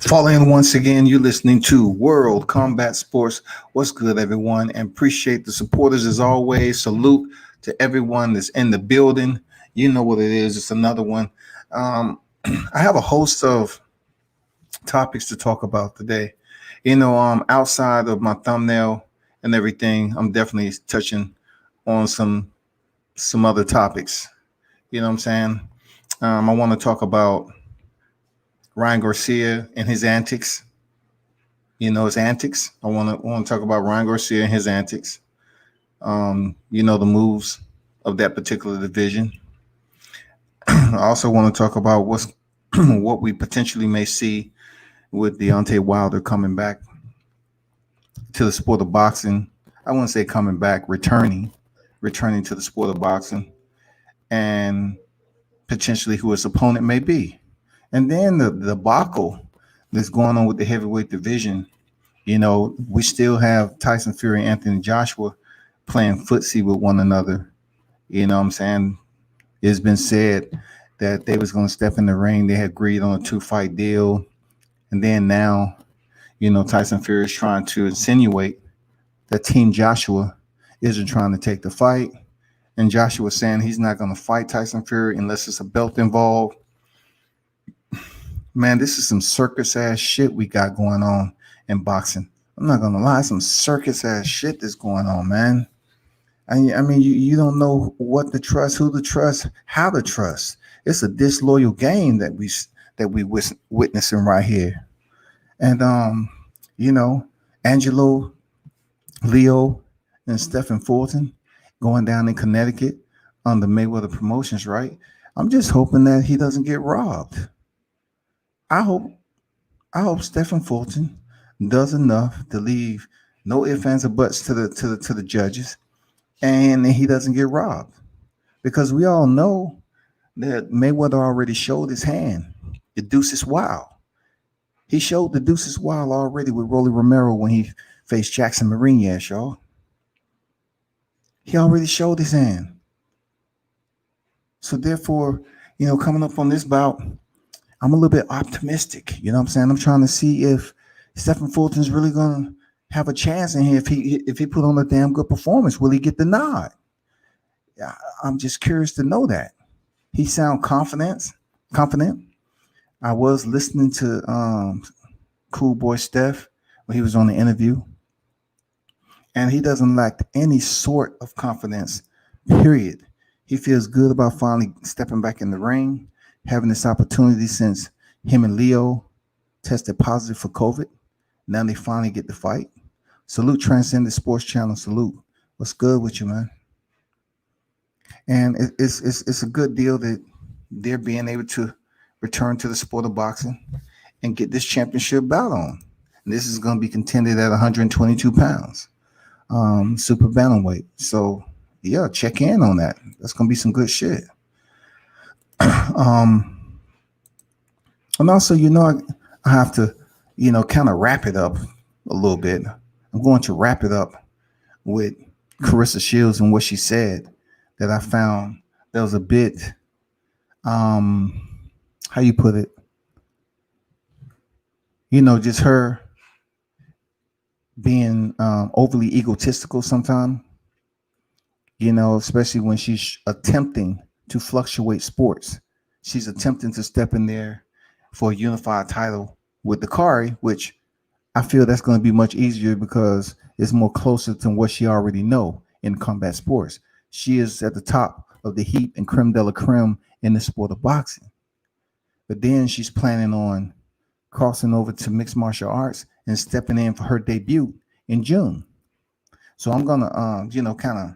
Following once again, you're listening to World Combat Sports. What's good, everyone? And appreciate the supporters as always. Salute to everyone that's in the building. You know what it is. It's another one. I have a host of topics to talk about today. Outside of my thumbnail and everything, I'm definitely touching on some other topics. You know what I'm saying? I want to talk about Ryan Garcia and his antics. His antics. I want to talk about Ryan Garcia and his antics. The moves of that particular division. I also want to talk about what we potentially may see with Deontay Wilder coming back to the sport of boxing. I wouldn't say coming back, returning to the sport of boxing, and potentially who his opponent may be. And then the debacle that's going on with the heavyweight division. We still have Tyson Fury and Anthony Joshua playing footsie with one another. You know what I'm saying? It's been said that they was going to step in the ring. They had agreed on a 2-fight deal. And then now, Tyson Fury is trying to insinuate that Team Joshua isn't trying to take the fight. And Joshua saying he's not going to fight Tyson Fury unless it's a belt involved. Man, this is some circus ass shit we got going on in boxing. I'm not going to lie, some circus ass shit that's going on, man. I mean, you don't know what to trust, who to trust, how to trust. It's a disloyal game that we witnessing right here. And Angelo, Leo, and Stephen Fulton going down in Connecticut on the Mayweather Promotions, right? I'm just hoping that he doesn't get robbed. I hope Stephen Fulton does enough to leave no ifs, ands, or buts to the judges, and he doesn't get robbed. Because we all know that Mayweather already showed his hand. The deuce is wild. He showed the deuce is wild already with Rolly Romero when he faced Jackson Mariñez, y'all. He already showed his hand. So therefore, coming up on this bout, I'm a little bit optimistic. You know what I'm saying? I'm trying to see if Stephen Fulton's really going to have a chance in here. If he put on a damn good performance, will he get the nod? I'm just curious to know that. He sound confident. I was listening to Cool Boy Steph when he was on the interview, and he doesn't lack any sort of confidence, period. He feels good about finally stepping back in the ring, having this opportunity since him and Leo tested positive for COVID. Now they finally get the fight. Salute Transcendent Sports Channel. Salute. What's good with you, man? And it's a good deal that they're being able to return to the sport of boxing and get this championship bout on. And this is going to be contended at 122 pounds, super bantamweight. So yeah, check in on that. That's going to be some good shit. And also, I have to, kind of wrap it up a little bit. I'm going to wrap it up with Carissa Shields and what she said that I found that was a bit, how you put it, just her being overly egotistical sometimes, especially when she's attempting to fluctuate sports. She's attempting to step in there for a unified title with the Kari, which I feel that's going to be much easier because it's more closer to what she already know in combat sports. She is at the top of the heap and creme de la creme in the sport of boxing. But then she's planning on crossing over to mixed martial arts and stepping in for her debut in June. So I'm going to, kind of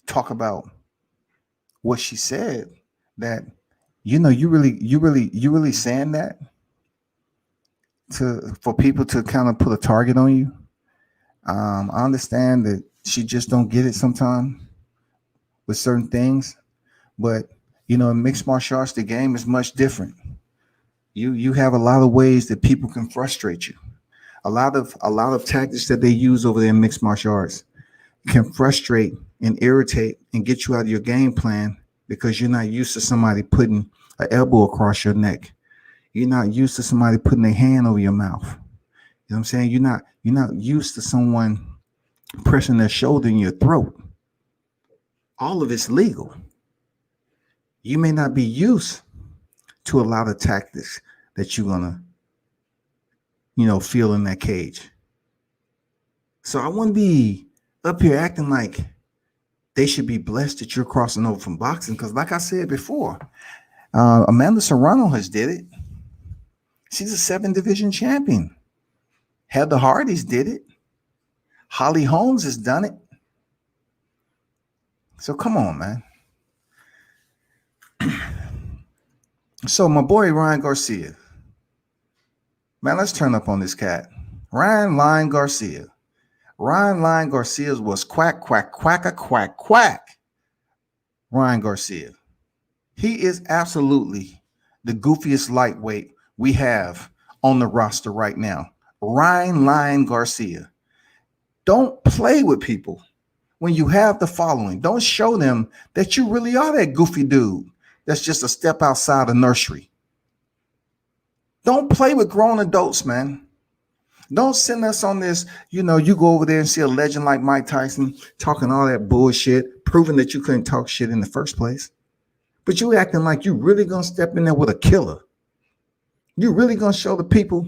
talk about what she said, that you really saying that for people to kind of put a target on you. I understand that she just don't get it sometimes with certain things, but in mixed martial arts, the game is much different. You have a lot of ways that people can frustrate you. A lot of tactics that they use over there in mixed martial arts can frustrate and irritate and get you out of your game plan because you're not used to somebody putting an elbow across your neck. You're not used to somebody putting their hand over your mouth. You know what I'm saying? You're not used to someone pressing their shoulder in your throat. All of it's legal. You may not be used to a lot of tactics that you're gonna, feel in that cage. So I wouldn't be up here acting like they should be blessed that you're crossing over from boxing. Because like I said before, Amanda Serrano has did it. She's a 7 division champion. Heather Hardy's did it. Holly Holmes has done it. So come on, man. So my boy Ryan Garcia. Man, let's turn up on this cat. Ryan Garcia. Ryan Garcia was quack, quack, quack, quack, quack. Ryan Garcia. He is absolutely the goofiest lightweight we have on the roster right now. Ryan Garcia. Don't play with people when you have the following. Don't show them that you really are that goofy dude that's just a step outside the nursery. Don't play with grown adults, man. Don't send us on this, you go over there and see a legend like Mike Tyson talking all that bullshit, proving that you couldn't talk shit in the first place. But you acting like you really going to step in there with a killer. You really going to show the people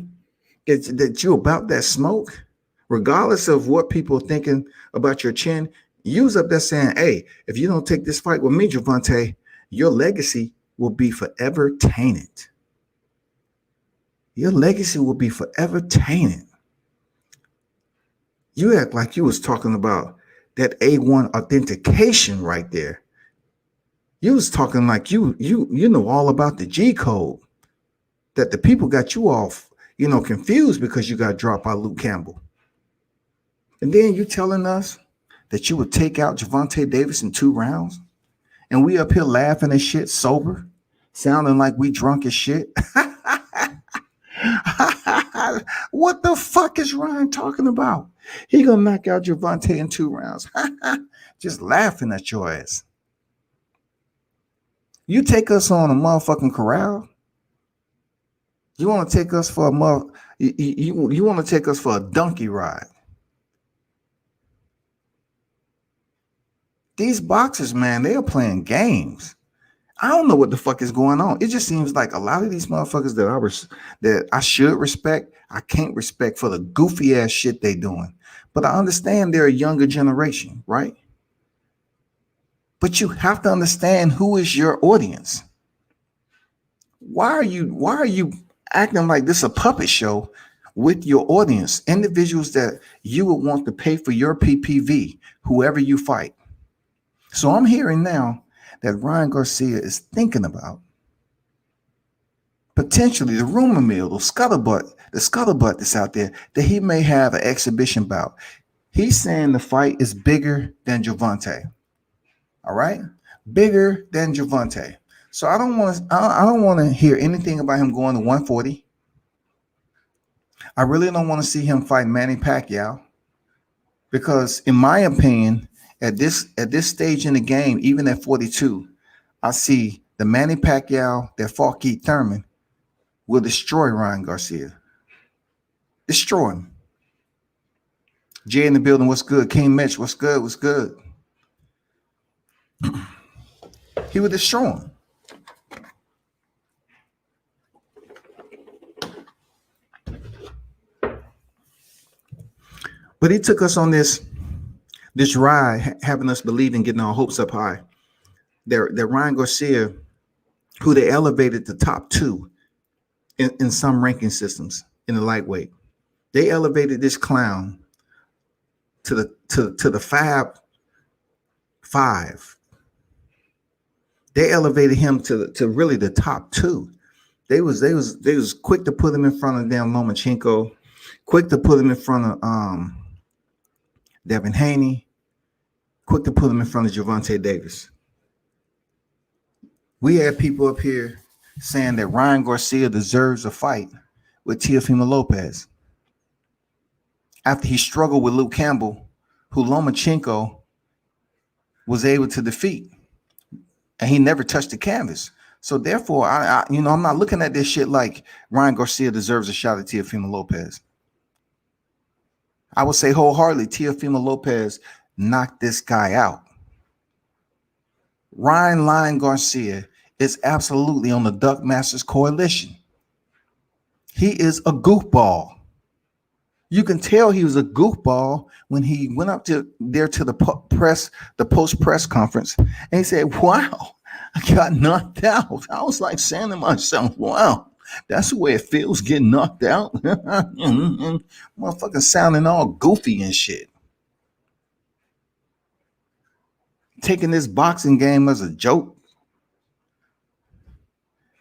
that you about that smoke? Regardless of what people are thinking about your chin, you's up there saying, hey, if you don't take this fight with me, Gervonta, your legacy will be forever tainted. Your legacy will be forever tainted. You act like you was talking about that A1 authentication right there. You was talking like you know all about the G code. That the people got you off, confused because you got dropped by Luke Campbell. And then you telling us that you would take out Gervonta Davis in 2 rounds? And we up here laughing at shit sober, sounding like we drunk as shit. What the fuck is Ryan talking about? He gonna knock out Gervonta in 2 rounds. Just laughing at your ass. You take us on a motherfucking corral. You want to take us for you want to take us for a donkey ride. These boxers, man, they are playing games. I don't know what the fuck is going on. It just seems like a lot of these motherfuckers that I should respect, I can't respect for the goofy ass shit they doing. But I understand they're a younger generation, right? But you have to understand who is your audience. Why are you acting like this a puppet show with your audience, individuals that you would want to pay for your PPV, whoever you fight? So I'm hearing now that Ryan Garcia is thinking about potentially the rumor mill, the scuttlebutt that's out there, that he may have an exhibition bout. He's saying the fight is bigger than Gervonta. All right, bigger than Gervonta. So I don't want to hear anything about him going to 140. I really don't want to see him fight Manny Pacquiao, because in my opinion, at this stage in the game, even at 42, I see the Manny Pacquiao that fought Keith Thurman will destroy Ryan Garcia. Destroy him. Jay in the building, what's good? King Mitch, what's good? What's good? He would destroy him. But he took us on this ride, having us believing, getting our hopes up high. That Ryan Garcia, who they elevated the top 2 in some ranking systems in the lightweight, they elevated this clown to the Fab 5. They elevated him to really the top 2. They was quick to put him in front of damn Lomachenko, quick to put him in front of Devin Haney, quick to put him in front of Gervonta Davis. We had people up here saying that Ryan Garcia deserves a fight with Teofimo Lopez after he struggled with Luke Campbell, who Lomachenko was able to defeat, and he never touched the canvas. So therefore, I'm not looking at this shit like Ryan Garcia deserves a shot at Teofimo Lopez. I would say wholeheartedly, Teofimo Lopez knocked this guy out. Ryan Garcia is absolutely on the Duck Masters coalition. He is a goofball. You can tell he was a goofball when he went up to the post press conference, and he said, "Wow, I got knocked out." I was like saying to myself, "Wow, that's the way it feels getting knocked out." Motherfucking sounding all goofy and shit. Taking this boxing game as a joke.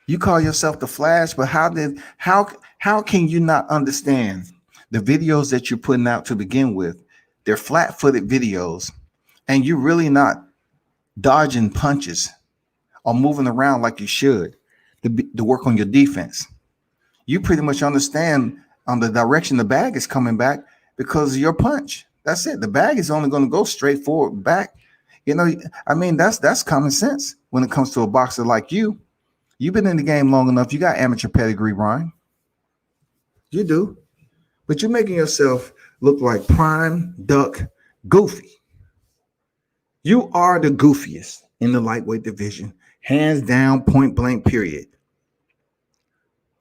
You call yourself the Flash, but how can you not understand the videos that you're putting out to begin with? They're flat-footed videos, and you're really not dodging punches or moving around like you should to work on your defense. You pretty much understand on the direction the bag is coming back because of your punch. That's it. The bag is only going to go straight forward back. That's common sense when it comes to a boxer like you. You've been in the game long enough. You got amateur pedigree, Ryan. You do. But you're making yourself look like prime duck goofy. You are the goofiest in the lightweight division. Hands down, point blank, period.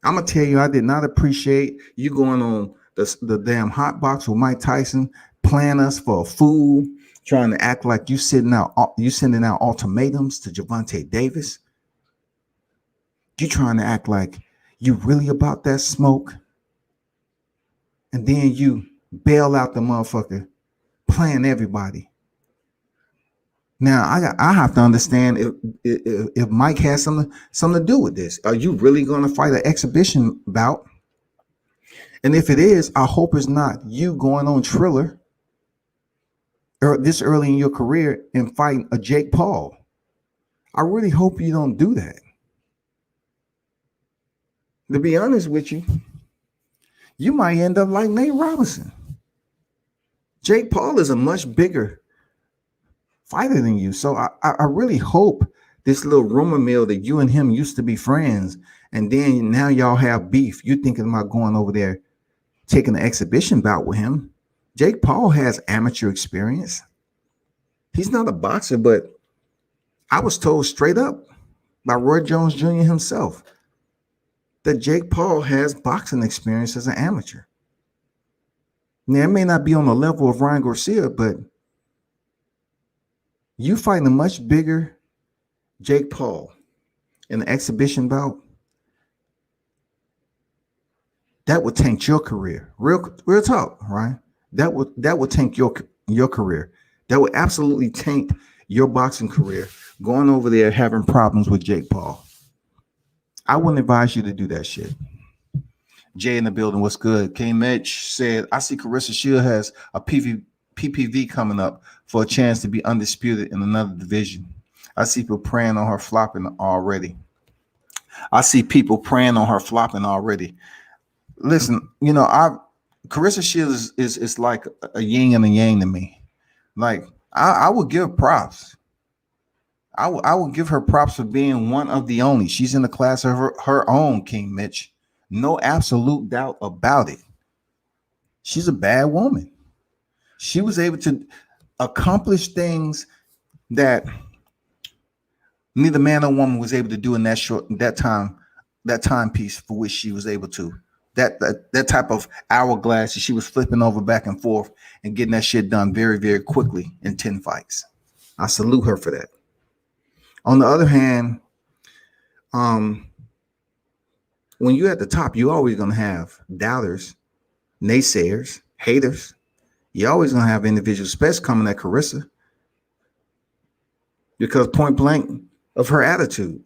I'm going to tell you, I did not appreciate you going on the damn hot box with Mike Tyson, playing us for a fool, trying to act like you sending out ultimatums to Gervonta Davis. You trying to act like you really about that smoke, and then you bail out the motherfucker playing everybody. Now I have to understand if Mike has something to do with this. Are you really going to fight an exhibition bout? And if it is, I hope it's not you going on Triller or this early in your career and fighting a Jake Paul. I really hope you don't do that. To be honest with you, you might end up like Nate Robinson. Jake Paul is a much bigger fighter than you. So I really hope this little rumor mill that you and him used to be friends, and then now y'all have beef. You're thinking about going over there, taking an exhibition bout with him. Jake Paul has amateur experience. He's not a boxer, but I was told straight up by Roy Jones Jr. himself that Jake Paul has boxing experience as an amateur. Now, it may not be on the level of Ryan Garcia, but you fighting a much bigger Jake Paul in an exhibition bout, that would tank your career. Real talk, right? That would tank your career. That would absolutely tank your boxing career, going over there having problems with Jake Paul. I wouldn't advise you to do that shit. Jay in the building, what's good? K Mitch said, I see Carissa Shields has a PPV coming up for a chance to be undisputed in another division. I see people praying on her flopping already. Listen, Carissa Shields is like a yin and a yang to me. Like, I would give props. I will give her props for being one of the only. She's in the class of her own, King Mitch. No absolute doubt about it. She's a bad woman. She was able to accomplish things that neither man or woman was able to do in that timepiece for which she was able to. That type of hourglass that she was flipping over back and forth and getting that shit done very, very quickly in 10 fights. I salute her for that. On the other hand, when you're at the top, you're always going to have doubters, naysayers, haters. You're always going to have individuals, especially coming at Carissa, because point blank of her attitude.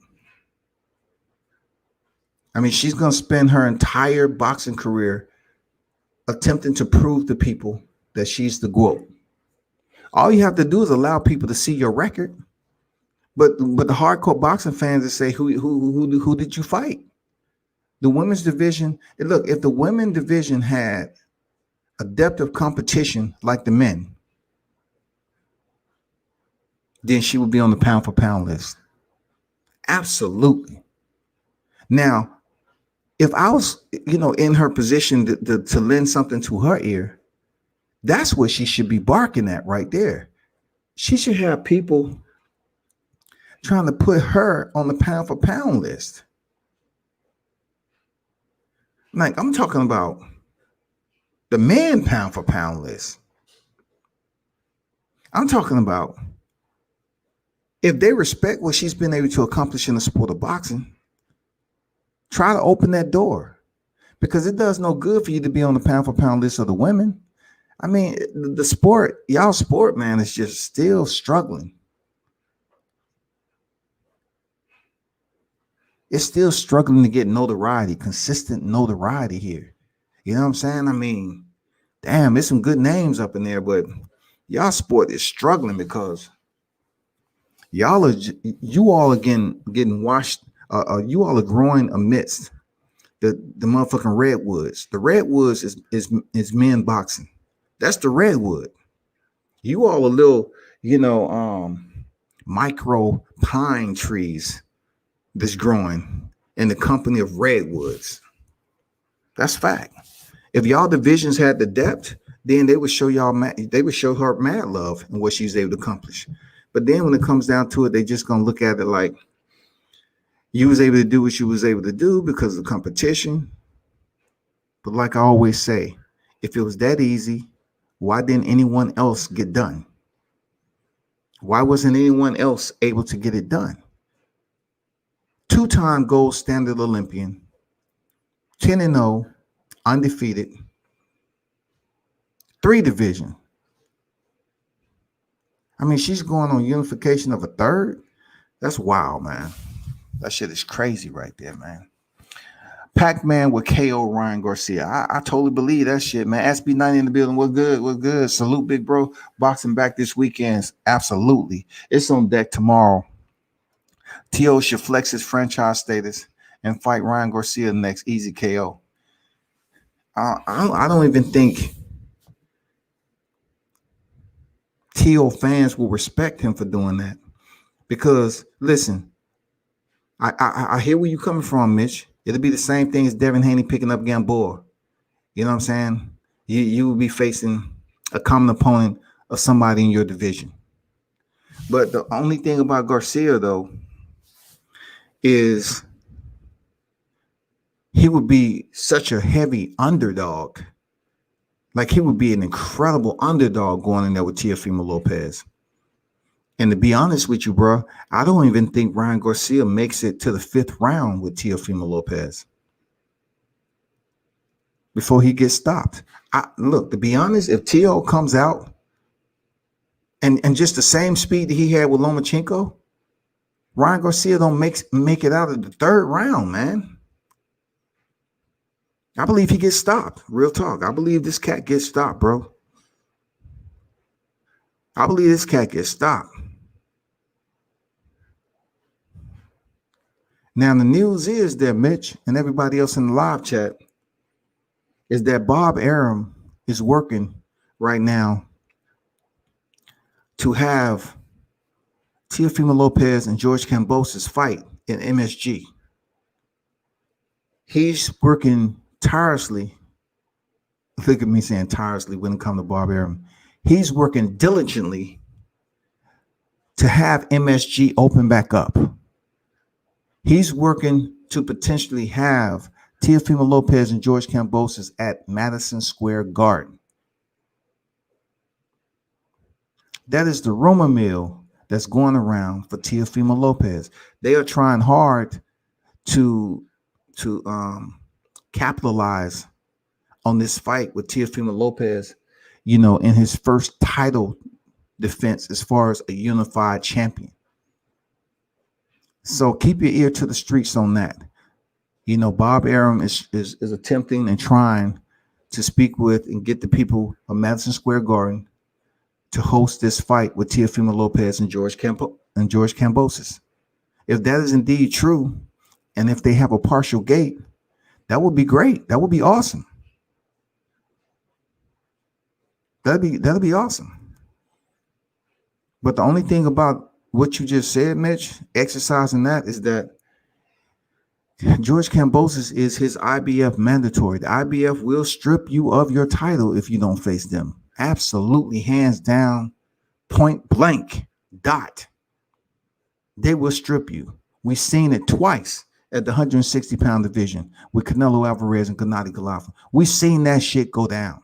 I mean, she's going to spend her entire boxing career attempting to prove to people that she's the GOAT. All you have to do is allow people to see your record. But the hardcore boxing fans that say, who did you fight? The women's division. Look, if the women's division had a depth of competition like the men, then she would be on the pound for pound list. Absolutely. Now, if I was, in her position to lend something to her ear, that's what she should be barking at right there. She should have people trying to put her on the pound for pound list. Like, I'm talking about the man pound for pound list. I'm talking about if they respect what she's been able to accomplish in the sport of boxing, try to open that door, because it does no good for you to be on the pound for pound list of the women. I mean, the sport, y'all sport, man, is just still struggling. It's still struggling to get notoriety, consistent notoriety here. You know what I'm saying? I mean, damn, there's some good names up in there, but y'all sport is struggling because you all again getting washed. You all are growing amidst the motherfucking redwoods. The redwoods is men boxing. That's the redwood. You all are little, micro pine trees that's growing in the company of redwoods. That's fact. If y'all divisions had the depth, then they would show her mad love and what she's able to accomplish. But then when it comes down to it, they just gonna look at it like you was able to do what you was able to do because of the competition. But like I always say, if it was that easy, why didn't anyone else get done? Why wasn't anyone else able to get it done? Two-time gold standard Olympian, 10-0, undefeated, 3 division. I mean, she's going on unification of a third. That's wild, man. That shit is crazy right there, man. Pac-Man with KO Ryan Garcia. I totally believe that shit, man. SB90 in the building. We're good. We're good. Salute, big bro. Boxing back this weekend. Absolutely. It's on deck tomorrow. T.O. should flex his franchise status and fight Ryan Garcia next. Easy KO. I don't even think T.O. fans will respect him for doing that. Because, listen, I hear where you're coming from, Mitch. It'll be the same thing as Devin Haney picking up Gamboa. You know what I'm saying? You will be facing a common opponent of somebody in your division. But the only thing about Garcia, though, is he would be such a heavy underdog. Like, he would be an incredible underdog going in there with Teofimo Lopez. And to be honest with you, bro, I don't even think Ryan Garcia makes it to the 5th round with Teofimo Lopez before he gets stopped. Look, to be honest, if Teo comes out and just the same speed that he had with Lomachenko, Ryan Garcia don't make it out of the 3rd round, man. I believe he gets stopped. Real talk. I believe this cat gets stopped, bro. I believe this cat gets stopped. Now, the news is that Mitch and everybody else in the live chat is that Bob Arum is working right now to have Teofimo Lopez and George Kambosos fight in MSG. He's working tirelessly. Look at me saying tirelessly when it comes to Bob Arum. He's working diligently to have MSG open back up. He's working to potentially have Teofimo Lopez and George Kambosos at Madison Square Garden. That is the rumor mill that's going around for Teofimo Lopez. They are trying hard to capitalize on this fight with Teofimo Lopez, in his first title defense as far as a unified champion. So keep your ear to the streets on that. Bob Arum is attempting and trying to speak with and get the people of Madison Square Garden to host this fight with Teofimo Lopez and George Kambosos. If that is indeed true, and if they have a partial gate, that would be great. That would be awesome. That'll be awesome. But the only thing about what you just said, Mitch, exercising that, is that George Kambosos is his IBF mandatory. The IBF will strip you of your title if you don't face them. Absolutely, hands down, point blank, dot. They will strip you. We've seen it twice at the 160-pound division with Canelo Alvarez and Gennady Golovkin. We've seen that shit go down.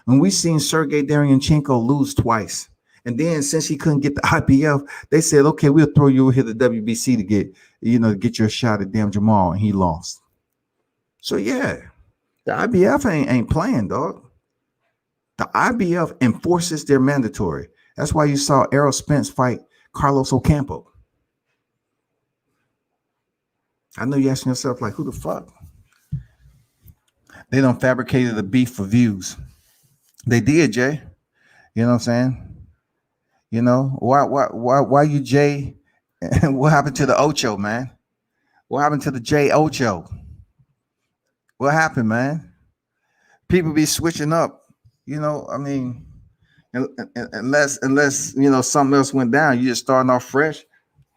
And we've seen Sergey Deryanchenko lose twice. And then since he couldn't get the IBF, they said, okay, we'll throw you over here to WBC to get your shot at damn Jamal, and he lost. So yeah, the IBF ain't playing, dog. The IBF enforces their mandatory. That's why you saw Errol Spence fight Carlos Ocampo. I know you're asking yourself, like, who the fuck? They done fabricated the beef for views. They did, Jay. You know what I'm saying? You know, why you Jay? What happened to the Ocho, man? What happened to the J Ocho? What happened, man? People be switching up. You know, I mean, unless something else went down, you just starting off fresh.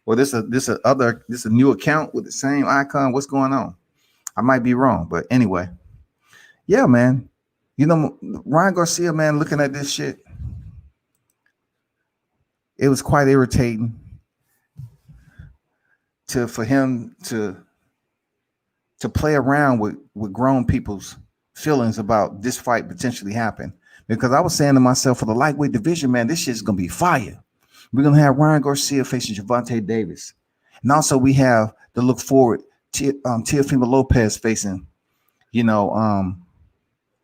Or this a new account with the same icon. What's going on? I might be wrong, but anyway, yeah, man. You know, Ryan Garcia, man, looking at this shit, it was quite irritating for him to play around with grown people's feelings about this fight potentially happening. Because I was saying to myself, for the lightweight division, man, this shit's gonna be fire. We're gonna have Ryan Garcia facing Gervonta Davis, and also we have to look forward to Teofimo Lopez facing,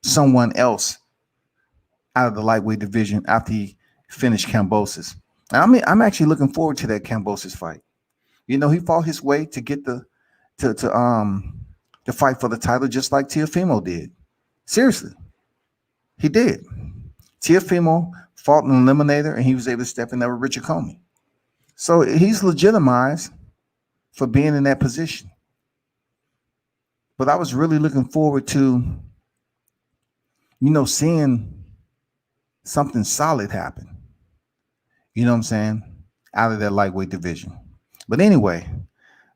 someone else out of the lightweight division after he finished Kambosos. And I'm actually looking forward to that Kambosos fight. You know, he fought his way to get the fight for the title, just like Teofimo did. Seriously, he did. Teofimo fought an eliminator, and he was able to step in there with Richard Comey. So he's legitimized for being in that position. But I was really looking forward to, seeing something solid happen. You know what I'm saying? Out of that lightweight division. But anyway,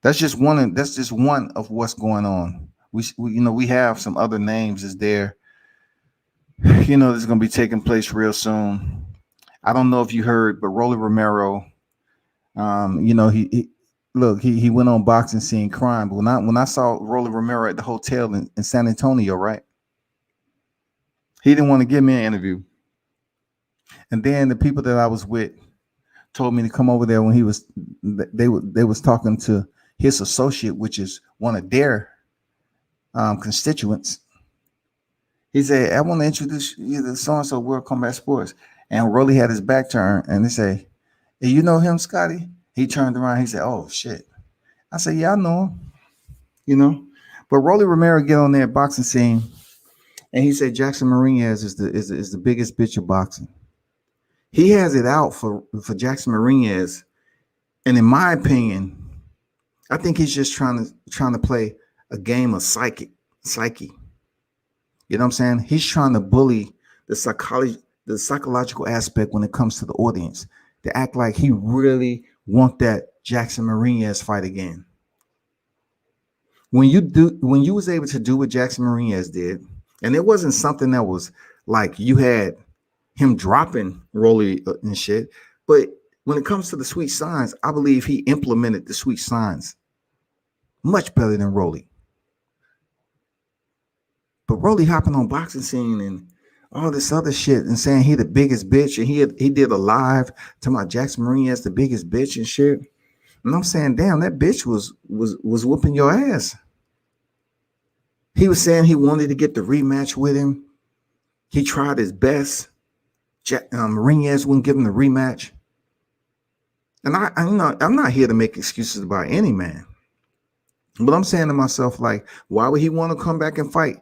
that's just one of what's going on. We have some other names is there. This is going to be taking place real soon. I don't know if you heard, but Rolly Romero, he went on Boxing Scene Crime. But when I saw Rolly Romero at the hotel in San Antonio, right? He didn't want to give me an interview. And then the people that I was with told me to come over there when they was talking to his associate, which is one of their constituents. He said, I want to introduce you to so-and-so World Combat Sports. And Rolly had his back turned, and they say, hey, you know him, Scotty? He turned around. He said, oh, shit. I said, yeah, I know him. But Rolly Romero get on there Boxing Scene, and he said Jackson Marinez is the biggest bitch of boxing. He has it out for Jackson Marinez, and in my opinion, I think he's just trying to play a game of psyche. You know what I'm saying? He's trying to bully the psychological aspect when it comes to the audience, to act like he really want that Jackson Marinez fight again. When you was able to do what Jackson Marinez did, and it wasn't something that was like you had him dropping Rolly and shit, but when it comes to the sweet signs, I believe he implemented the sweet signs much better than Rolly. But Rolly hopping on Boxing Scene and all this other shit and saying he the biggest bitch, and he did a live talking about Jackson Marinez the biggest bitch and shit. And I'm saying, damn, that bitch was whooping your ass. He was saying he wanted to get the rematch with him. He tried his best. Marinez wouldn't give him the rematch. And I'm not here to make excuses about any man. But I'm saying to myself, like, why would he want to come back and fight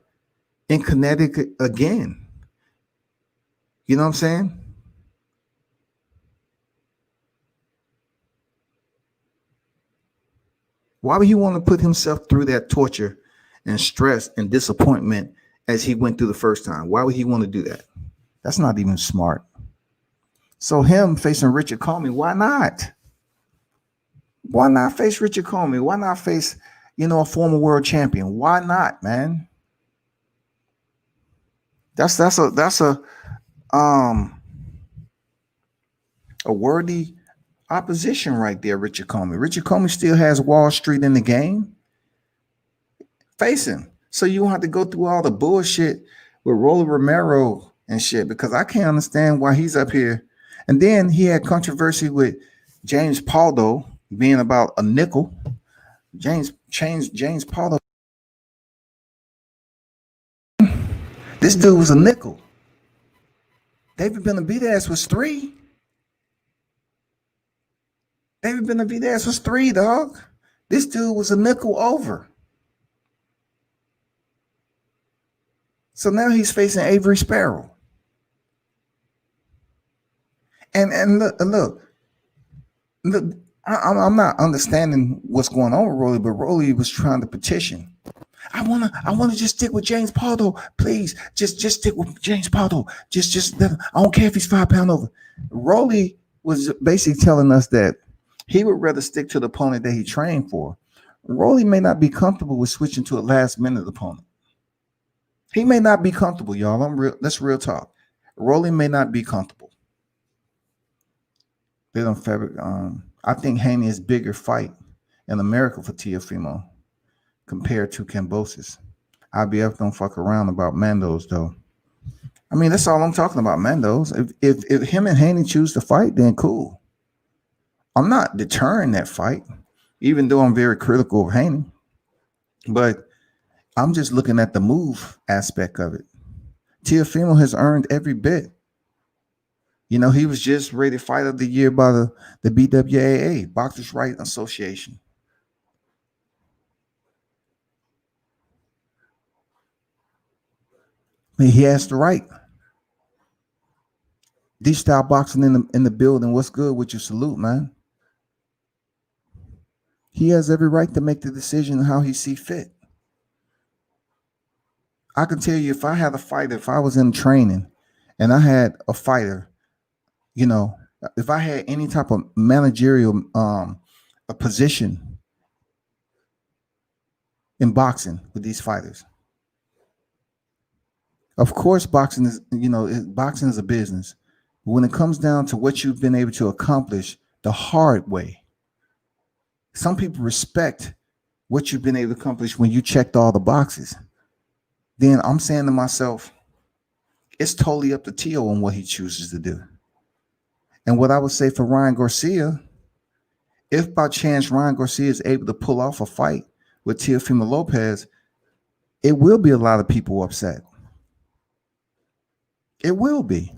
in Connecticut again? You know what I'm saying? Why would he want to put himself through that torture and stress and disappointment as he went through the first time? Why would he want to do that? That's not even smart. So him facing Richard Comey, why not? Why not face Richard Comey? Why not face a former world champion. Why not, man? That's um a worthy opposition right there, Richard Comey. Richard Comey still has Wall Street in the game. Face him. So you don't have to go through all the bullshit with Rolly Romero and shit, because I can't understand why he's up here. And then he had controversy with James Pato being about a nickel. James Pato. This dude was a nickel. David Benavidez was 3. David Benavidez was 3, dog. This dude was a nickel over. So now he's facing Avery Sparrow. And look, I'm not understanding what's going on with Rolly, but Rolly was trying to petition. I wanna just stick with James Pato, please. Just stick with James Pato. Just I don't care if he's 5 pounds over. Rolly was basically telling us that he would rather stick to the opponent that he trained for. Rolly may not be comfortable with switching to a last minute opponent. He may not be comfortable, y'all. That's real talk. Rolly may not be comfortable. They don't fabric. I think Haney is bigger fight in America for Teofimo compared to Kambosos. IBF don't fuck around about Mandos though. I mean, that's all I'm talking about, Mandos. If him and Haney choose to fight, then cool. I'm not deterring that fight, even though I'm very critical of Haney. But I'm just looking at the move aspect of it. Teofimo has earned every bit. He was just rated Fight of the Year by the BWAA, Boxers' Right Association. I mean, he has the right. D-style boxing in the building. What's good with you? Salute, man. He has every right to make the decision how he see fit. I can tell you, if I had a fighter, if I was in training and I had a fighter, if I had any type of managerial a position in boxing with these fighters, of course, boxing is a business. But when it comes down to what you've been able to accomplish the hard way, some people respect what you've been able to accomplish when you checked all the boxes. Then I'm saying to myself, it's totally up to Tio on what he chooses to do. And what I would say for Ryan Garcia, if by chance Ryan Garcia is able to pull off a fight with Teofimo Lopez, it will be a lot of people upset. It will be.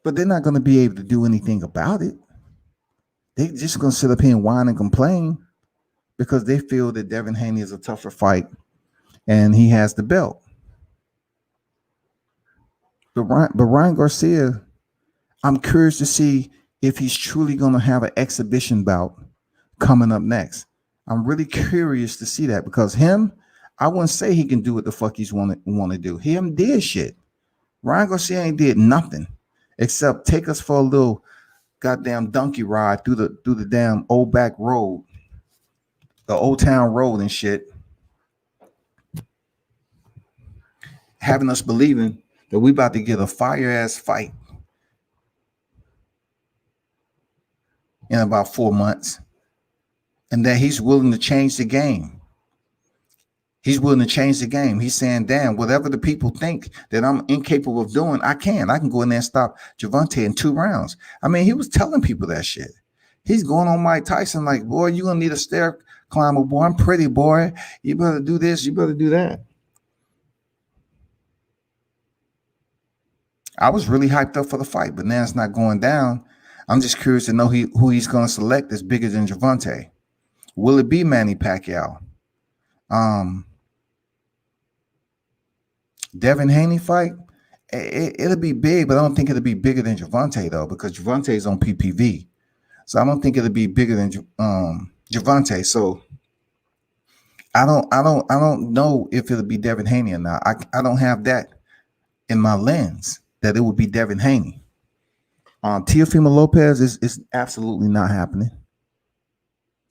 But they're not going to be able to do anything about it. They're just going to sit up here and whine and complain because they feel that Devin Haney is a tougher fight and he has the belt. But Ryan Garcia, I'm curious to see if he's truly going to have an exhibition bout coming up next. I'm really curious to see that because I wouldn't say he can do what the fuck he's want to do. He haven't did shit. Ryan Garcia ain't did nothing except take us for a little goddamn donkey ride through the damn old back road, the old town road and shit, having us believing that we about to get a fire ass fight in about 4 months, and that he's willing to change the game. He's willing to change the game. He's saying, damn, whatever the people think that I'm incapable of doing, I can go in there and stop Gervonta in 2 rounds. I mean, he was telling people that shit. He's going on Mike Tyson like, boy, you're going to need a stair climber, boy. I'm pretty, boy. You better do this. You better do that. I was really hyped up for the fight, but now it's not going down. I'm just curious to know who he's going to select that's bigger than Gervonta. Will it be Manny Pacquiao? Devin Haney fight, it'll be big, but I don't think it'll be bigger than Gervonta though, because Gervonta is on PPV, so I don't think it'll be bigger than Gervonta. So I don't know if it'll be Devin Haney or not. I don't have that in my lens that it would be Devin Haney. Teofimo Lopez is absolutely not happening.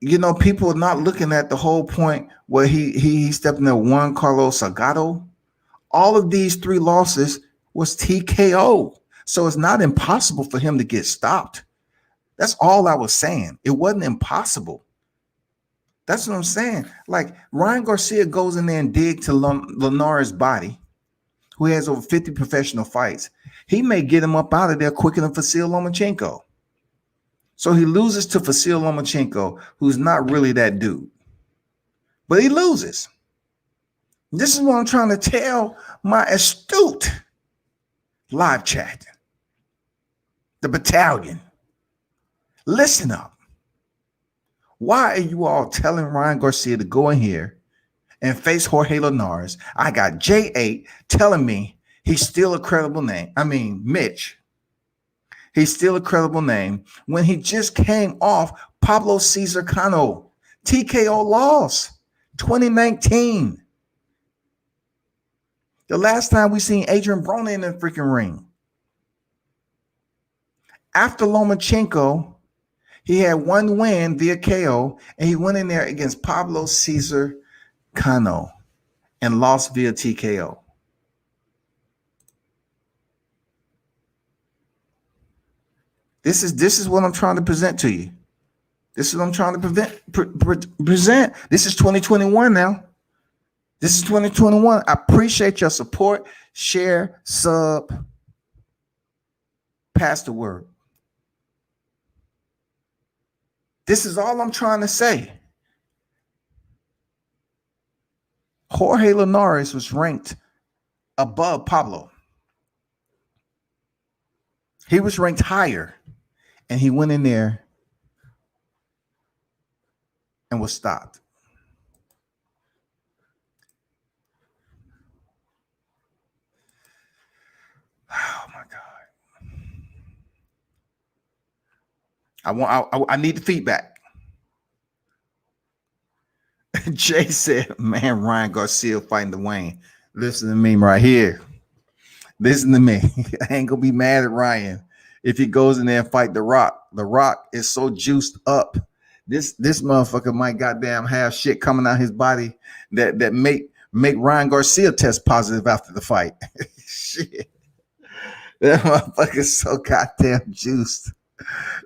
People are not looking at the whole point where he stepped in there, Juan Carlos Salgado. All of these 3 losses was TKO. So it's not impossible for him to get stopped. That's all I was saying. It wasn't impossible. That's what I'm saying. Like Ryan Garcia goes in there and dig to Linares' body, who has over 50 professional fights. He may get him up out of there quicker than Vasyl Lomachenko. So he loses to Vasyl Lomachenko, who's not really that dude. But he loses. This is what I'm trying to tell my astute live chat. The battalion. Listen up. Why are you all telling Ryan Garcia to go in here and face Jorge Linares? I got J8 telling me he's still a credible name. I mean, Mitch. He's still a credible name when he just came off Pablo Cesar Cano. TKO loss, 2019. The last time we seen Adrian Broner in the freaking ring. After Lomachenko, he had 1 win via KO, and he went in there against Pablo Cesar Cano and lost via TKO. This is what I'm trying to present to you. This is what I'm trying to present. This is 2021 now. This is 2021. I appreciate your support. Share, sub, pass the word. This is all I'm trying to say. Jorge Linares was ranked above Pablo. He was ranked higher, and he went in there and was stopped. Oh my God. I need the feedback. Jay said, man, Ryan Garcia fighting Dwayne. Listen to me right here. Listen to me. I ain't gonna be mad at Ryan if he goes in there and fight The Rock. The Rock is so juiced up. This motherfucker might goddamn have shit coming out his body that make Ryan Garcia test positive after the fight. Shit. That motherfucker's so goddamn juiced.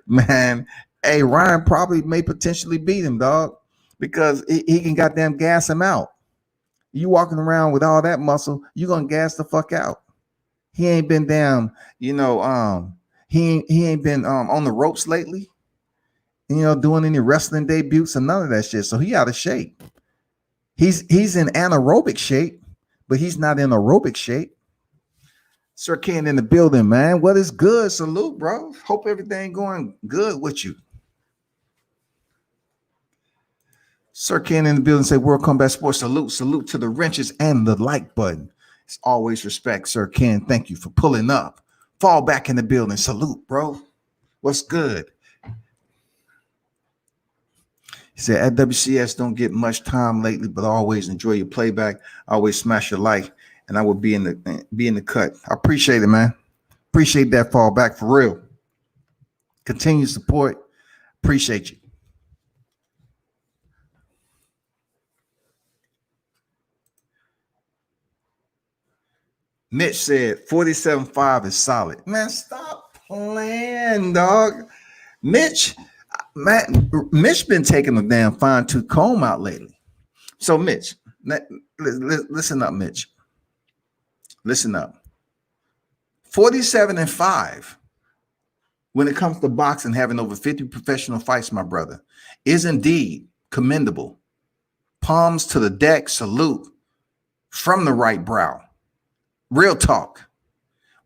Man, hey, Ryan probably may potentially beat him, dog, because he can goddamn gas him out. You walking around with all that muscle, you gonna gas the fuck out. He ain't been down, he ain't been on the ropes lately, doing any wrestling debuts or none of that shit. So he out of shape. He's in anaerobic shape, but he's not in aerobic shape. Sir Ken in the building, man. What is good? Salute, bro. Hope everything going good with you. Sir Ken in the building say World Combat Sports. Salute to the wrenches and the like button. It's always respect, Sir Ken. Thank you for pulling up. Fall back in the building. Salute, bro. What's good? He said, at WCS, don't get much time lately, but always enjoy your playback. Always smash your like, and I will be in the cut. I appreciate it, man. Appreciate that fall back for real. Continued support. Appreciate you. Mitch said 47.5 is solid. Man, stop playing, dog. Mitch been taking a damn fine-tooth comb out lately. So, Mitch, listen up, Mitch. Listen up. 47-5 when it comes to boxing, having over 50 professional fights, my brother, is indeed commendable. Palms to the deck, salute from the right brow. Real talk.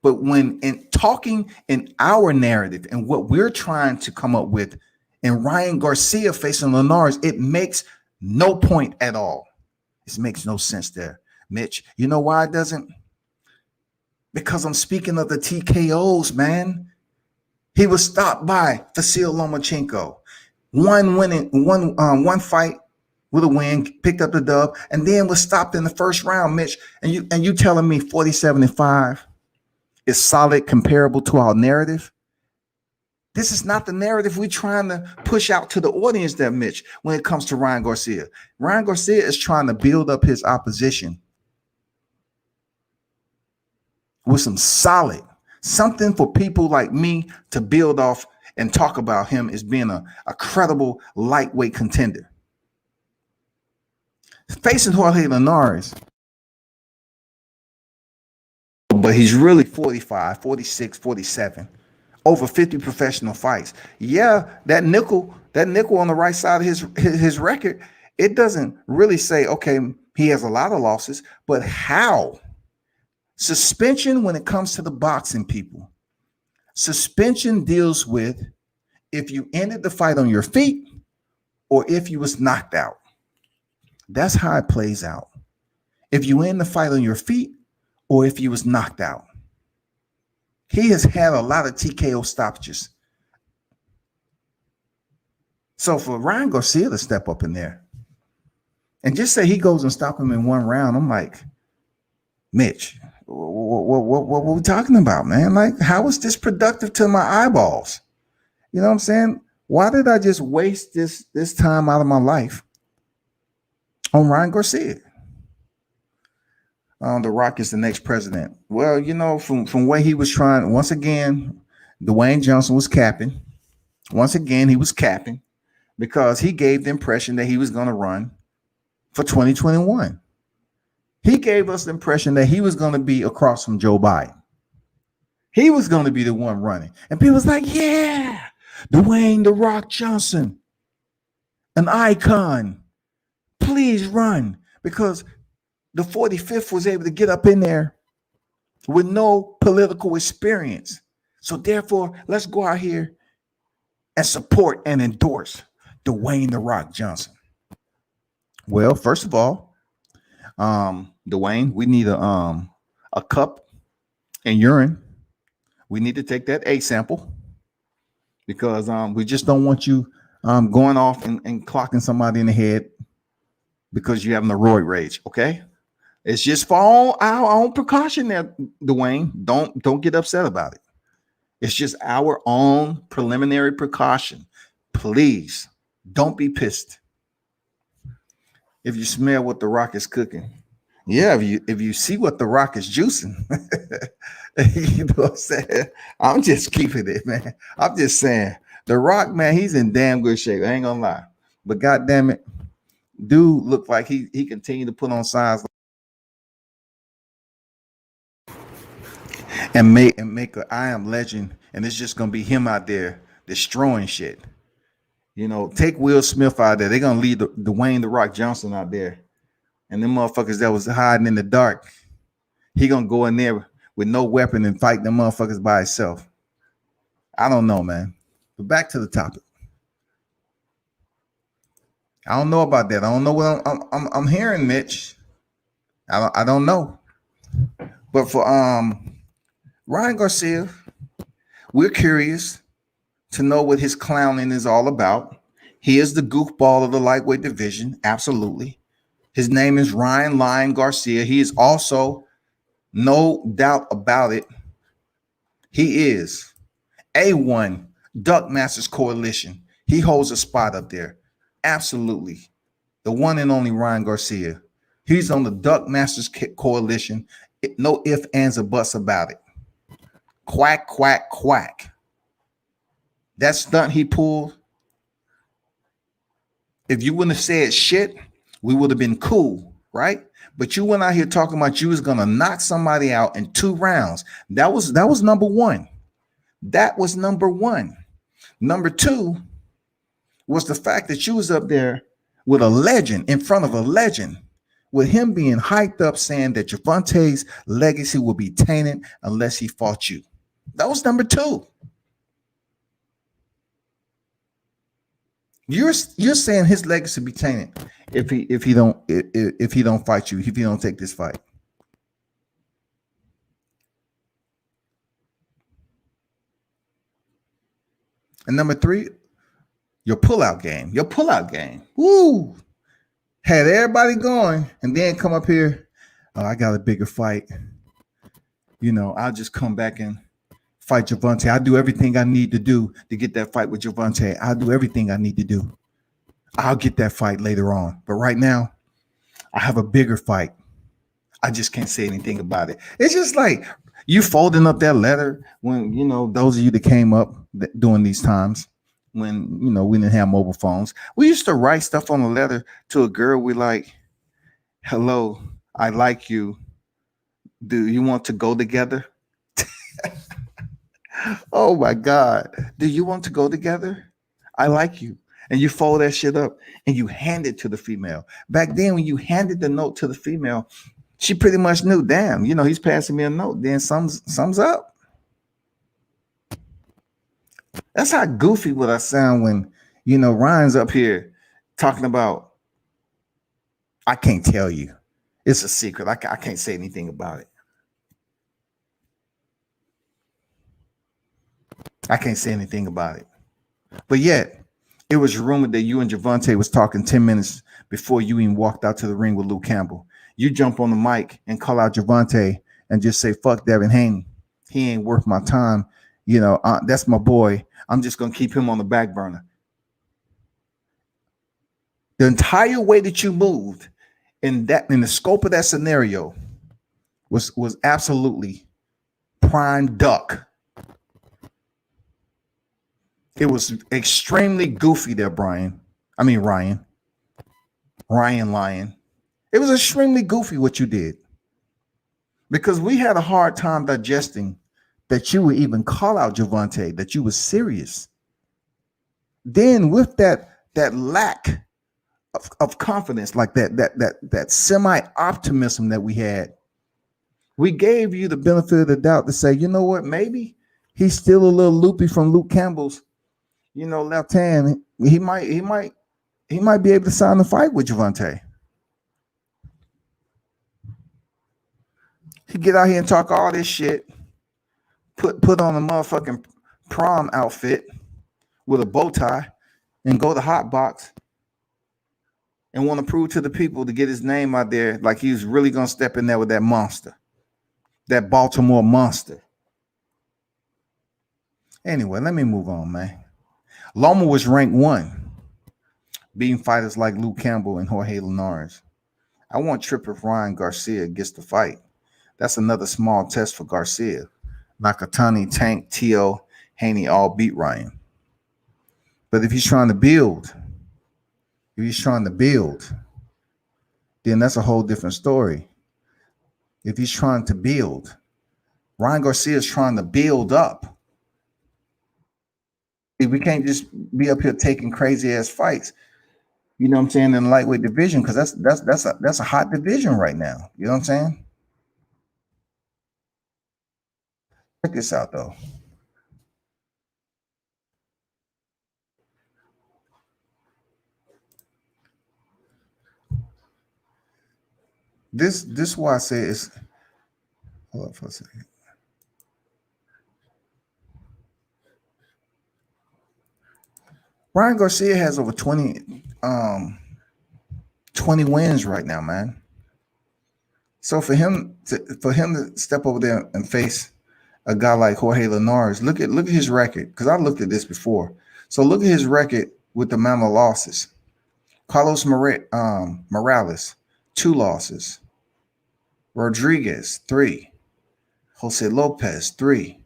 But when in talking in our narrative and what we're trying to come up with, and Ryan Garcia facing Linares, it makes no point at all. It makes no sense there, Mitch. You know why it doesn't? Because I'm speaking of the TKOs, man. He was stopped by Vasyl Lomachenko. One fight with a win, picked up the dub, and then was stopped in the first round, Mitch. And you telling me 47-5 is solid, comparable to our narrative? This is not the narrative we're trying to push out to the audience there, Mitch, when it comes to Ryan Garcia. Ryan Garcia is trying to build up his opposition with some solid, something for people like me to build off and talk about him as being a credible lightweight contender. Facing Jorge Linares, but he's really 45, 46, 47. Over 50 professional fights. Yeah, that nickel on the right side of his record, it doesn't really say, okay, he has a lot of losses, but how? Suspension, when it comes to the boxing, people, suspension deals with if you ended the fight on your feet or if you was knocked out. That's how it plays out. If you end the fight on your feet or if you was knocked out. He has had a lot of TKO stoppages. So for Ryan Garcia to step up in there and just say he goes and stop him in one round, I'm like, Mitch, what are we talking about, man? Like, how is this productive to my eyeballs? You know what I'm saying? Why did I just waste this time out of my life on Ryan Garcia? The Rock is the next president. Well, you know, from what he was trying, once again, Dwayne Johnson was capping. Once again, he was capping because he gave the impression that he was going to run for 2021. He gave us the impression that he was going to be across from Joe Biden. He was going to be the one running. And people was like, yeah, Dwayne "The Rock" Johnson, an icon. Please run, because the 45th was able to get up in there with no political experience. So therefore, let's go out here and support and endorse Dwayne "The Rock" Johnson. Well, first of all, Dwayne, we need a cup and urine. We need to take that A sample because we just don't want you going off and clocking somebody in the head because you're having a roid rage. Okay. It's just for our own precaution there, Dwayne. Don't get upset about it. It's just our own preliminary precaution. Please don't be pissed if you smell what The Rock is cooking. Yeah, if you see what The Rock is juicing, you know what I'm saying? I'm just keeping it, man. I'm just saying The Rock, man, he's in damn good shape. I ain't gonna lie. But God damn it, dude looked like he continued to put on size and make a I Am Legend, and it's just gonna be him out there destroying shit. You know, take Will Smith out there. They're gonna leave Dwayne "The Rock" Johnson out there, and them motherfuckers that was hiding in the dark, he gonna go in there with no weapon and fight them motherfuckers by himself. I don't know, man. But back to the topic. I don't know about that. I don't know what I'm hearing, Mitch. I don't know. But for Ryan Garcia, we're curious to know what his clowning is all about. He is the goofball of the lightweight division, absolutely. His name is Ryan Lion Garcia. He is also, no doubt about it, he is A1 Duck Masters Coalition. He holds a spot up there. Absolutely. The one and only Ryan Garcia. He's on the Duck Masters Coalition. No ifs, ands, or buts about it. Quack, quack, quack. That stunt he pulled, if you wouldn't have said shit, we would have been cool, right? But you went out here talking about you was gonna knock somebody out in 2 rounds. That was number one. That was number one. Number two was the fact that you was up there with a legend, in front of a legend, with him being hyped up saying that Javante's legacy will be tainted unless he fought you. That was number two. You're saying his legacy be tainted if he don't fight you, if he don't take this fight. And number three, your pullout game. Your pullout game. Woo! Had everybody going, and then come up here. Oh, I got a bigger fight. You know, I'll just come back in fight Javante. I do everything I need to do to get that fight with Javante. I'll do everything I need to do. I'll get that fight later on. But right now, I have a bigger fight. I just can't say anything about it. It's just like you folding up that letter when, those of you that came up during these times when, we didn't have mobile phones. We used to write stuff on a letter to a girl we like. Hello, I like you. Do you want to go together? Oh my God. Do you want to go together? I like you. And you fold that shit up and you hand it to the female. Back then, when you handed the note to the female, she pretty much knew, damn, he's passing me a note. Then sums up. That's how goofy would I sound when, Ryan's up here talking about, I can't tell you. It's a secret. I can't say anything about it. I can't say anything about it. But yet, it was rumored that you and Javante was talking 10 minutes before you even walked out to the ring with Luke Campbell. You jump on the mic and call out Javante and just say, fuck Devin Haney. He ain't worth my time. That's my boy. I'm just going to keep him on the back burner. The entire way that you moved in the scope of that scenario was absolutely prime duck. It was extremely goofy there, Ryan. Ryan Lyon. It was extremely goofy what you did. Because we had a hard time digesting that you would even call out Javante, that you were serious. Then with that lack of confidence, like that semi-optimism that we had, we gave you the benefit of the doubt to say, you know what, maybe he's still a little loopy from Luke Campbell's left hand. He might be able to sign the fight with Javante. He get out here and talk all this shit, put on a motherfucking prom outfit with a bow tie and go to Hot Box and want to prove to the people to get his name out there like he was really going to step in there with that monster, that Baltimore monster. Anyway, let me move on, man. Loma was ranked 1, beating fighters like Luke Campbell and Jorge Linares. I want trip if Ryan Garcia gets the fight. That's another small test for Garcia. Nakatani, Tank, Tio, Haney all beat Ryan. But if he's trying to build, then that's a whole different story. If he's trying to build, Ryan Garcia is trying to build up. We can't just be up here taking crazy ass fights, in the lightweight division, because that's a hot division right now. You know what I'm saying? Check this out though. This is why I say it's. Hold up for a second. Ryan Garcia has over 20 wins right now, man. So for him to step over there and face a guy like Jorge Linares, look at his record, because I looked at this before. So look at his record with the amount of losses. Carlos Morales, 2 losses. Rodriguez, 3. Jose Lopez, 3.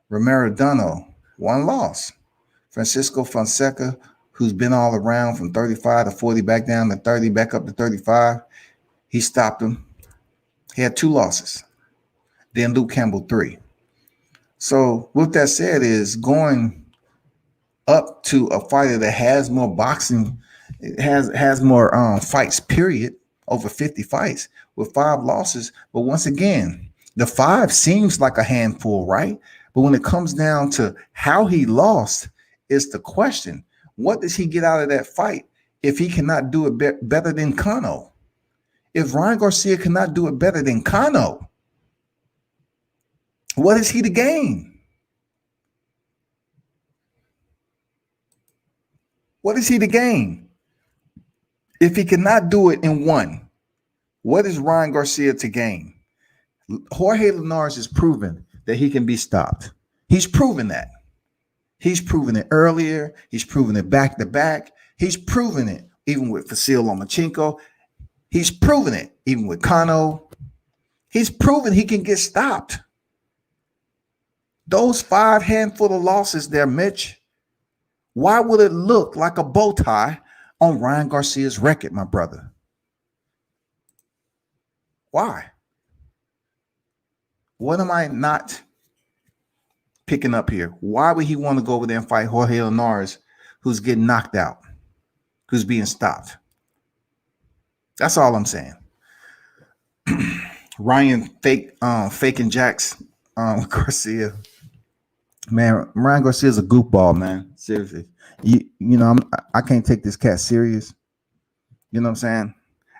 Romero Dono, 1 loss. Francisco Fonseca, who's been all around from 35 to 40, back down to 30, back up to 35. He stopped him. He had 2 losses. Then Luke Campbell, 3. So with that said, is going up to a fighter that has more boxing, has more fights, period, over 50 fights with 5 losses. But once again, the 5 seems like a handful, right? But when it comes down to how he lost, is the question. What does he get out of that fight if he cannot do it better than Cano? If Ryan Garcia cannot do it better than Cano, what is he to gain? What is he to gain? If he cannot do it in 1, what is Ryan Garcia to gain? Jorge Linares has proven that he can be stopped. He's proven that. He's proven it earlier. He's proven it back to back. He's proven it even with Vasil Lomachenko. He's proven it even with Kano. He's proven he can get stopped. Those 5 handful of losses there, Mitch, why would it look like a bow tie on Ryan Garcia's record, my brother? Why? What am I not picking up here? Why would he want to go over there and fight Jorge Linares, who's getting knocked out, who's being stopped? That's all I'm saying. Ryan faking Jax Garcia. Man, Ryan Garcia's a goofball, man. Seriously. I can't take this cat serious. You know what I'm saying?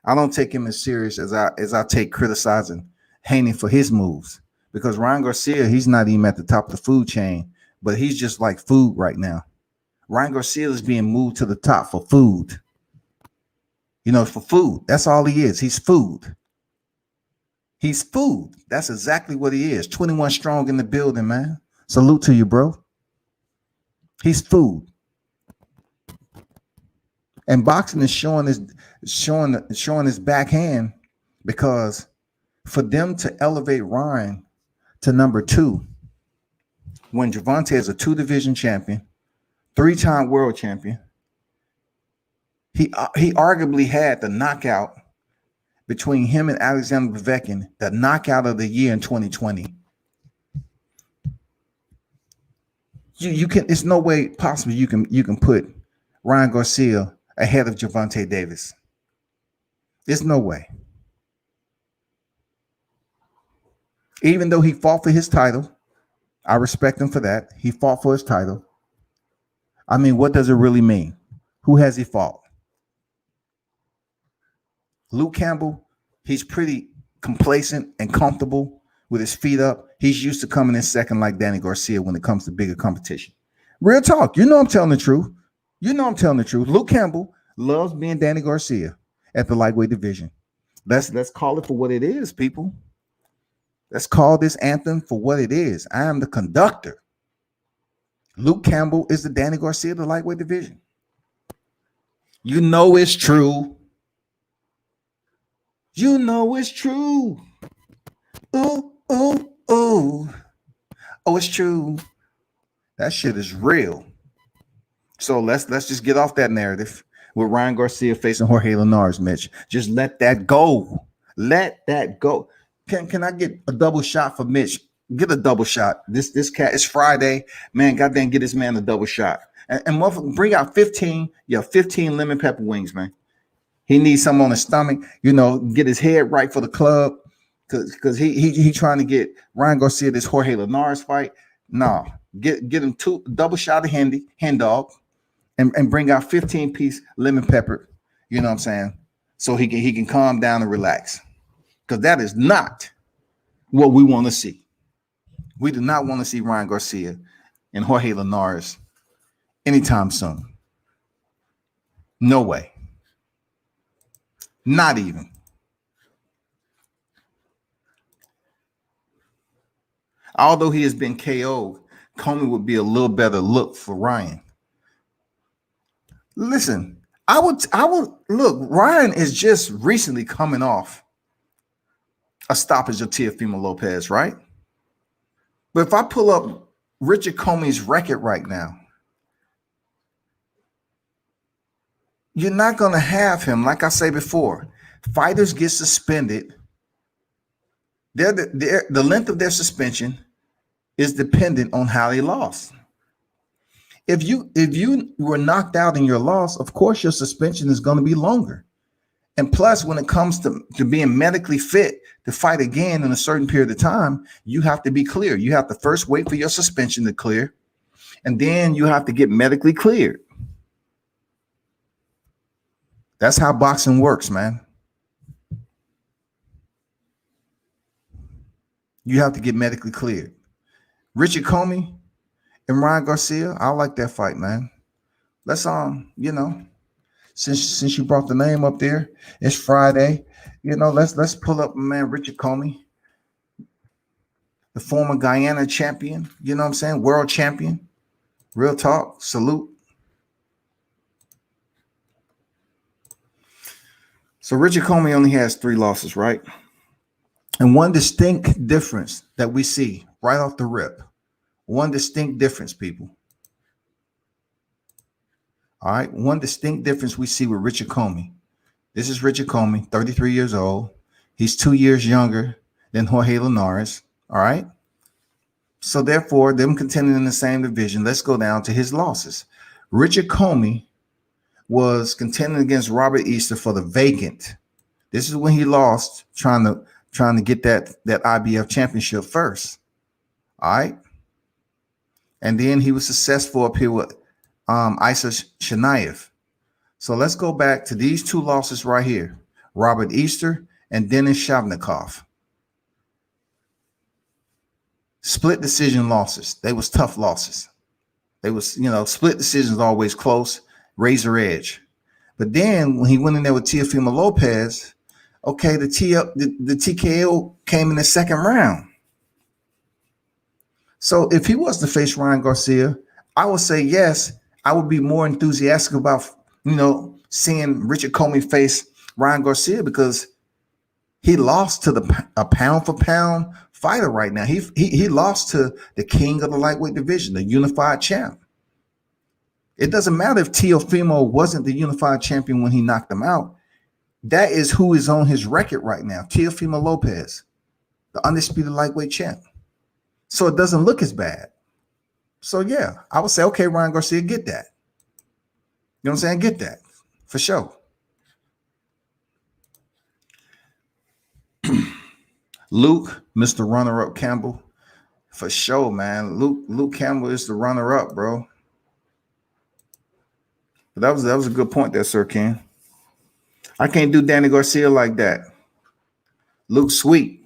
I don't take him as serious as I take criticizing Haney for his moves. Because Ryan Garcia, he's not even at the top of the food chain, but he's just like food right now. Ryan Garcia is being moved to the top for food. For food. That's all he is. He's food. He's food. That's exactly what he is. 21 strong in the building, man. Salute to you, bro. He's food. And boxing is showing his backhand, because for them to elevate Ryan to number 2, when Gervonta is a 2-division champion, 3-time world champion, he arguably had the knockout between him and Alexander Povetkin, the knockout of the year in 2020. You can. It's no way possible you can put Ryan Garcia ahead of Gervonta Davis. There's no way. Even though he fought for his title, I respect him for that. He fought for his title. I mean, what does it really mean? Who has he fought? Luke Campbell, he's pretty complacent and comfortable with his feet up. He's used to coming in second like Danny Garcia when it comes to bigger competition. Real talk. I'm telling the truth. I'm telling the truth. Luke Campbell loves being Danny Garcia at the lightweight division. Let's call it for what it is, people. Let's call this anthem for what it is. I am the conductor. Luke Campbell is the Danny Garcia of the lightweight division. It's true. It's true. Ooh, ooh, ooh. Oh, it's true. That shit is real. So let's just get off that narrative with Ryan Garcia facing Jorge Linares, Mitch. Just let that go. Let that go. Can I get a double shot for Mitch? Get a double shot. This cat, it's Friday. Man, goddamn, get this man a double shot. And bring out 15 lemon pepper wings, man. He needs some on his stomach, get his head right for the club. Because he trying to get Ryan Garcia this Jorge Linares fight. No, get him 2 double shot of hen dog, and bring out 15-piece lemon pepper. You know what I'm saying? So he can calm down and relax. Because that is not what we want to see. We do not want to see Ryan Garcia and Jorge Linares anytime soon. No way. Not even. Although he has been KO'd, Comey would be a little better look for Ryan. Listen, I would look. Ryan is just recently coming off a stoppage of Teofimo Lopez, right? But if I pull up Richard Comey's record right now, you're not going to have him. Like I say before, fighters get suspended. The length of their suspension is dependent on how they lost. If you were knocked out in your loss, of course your suspension is going to be longer. And plus, when it comes to being medically fit to fight again in a certain period of time, you have to be clear. You have to first wait for your suspension to clear, and then you have to get medically cleared. That's how boxing works, man. You have to get medically cleared. Richard Comey and Ryan Garcia, I like that fight, man. Let's since you brought the name up there, it's Friday. Let's pull up man Richard Comey. the former Guyana champion, you know what I'm saying? World champion. Real talk. Salute. So Richard Comey only has 3 losses, right? And one distinct difference that we see right off the rip. One distinct difference, people. All right. One distinct difference we see with Richard Comey. This is Richard Comey, 33 years old. He's 2 years younger than Jorge Linares. All right. So therefore, them contending in the same division. Let's go down to his losses. Richard Comey was contending against Robert Easter for the vacant. This is when he lost, trying to get that IBF championship first. All right. And then he was successful up here with Isa Shanaev. So let's go back to these 2 losses right here. Robert Easter and Denis Shavnikov. Split decision losses. They was tough losses. They was, split decisions always close, razor edge. But then when he went in there with Teofimo Lopez, okay, the TKO came in the second round. So if he was to face Ryan Garcia, I would say yes. I would be more enthusiastic about, seeing Richard Comey face Ryan Garcia because he lost to a pound for pound fighter right now. He lost to the king of the lightweight division, the unified champ. It doesn't matter if Teofimo wasn't the unified champion when he knocked him out. That is who is on his record right now, Teofimo Lopez, the undisputed lightweight champ. So it doesn't look as bad. So yeah, I would say, okay, Ryan Garcia, get that. You know what I'm saying? Get that for sure. Luke, Mr. Runner-Up Campbell, for sure, man. Luke Campbell is the runner-up, bro. But that was a good point there, Sir Ken. I can't do Danny Garcia like that. Luke sweet.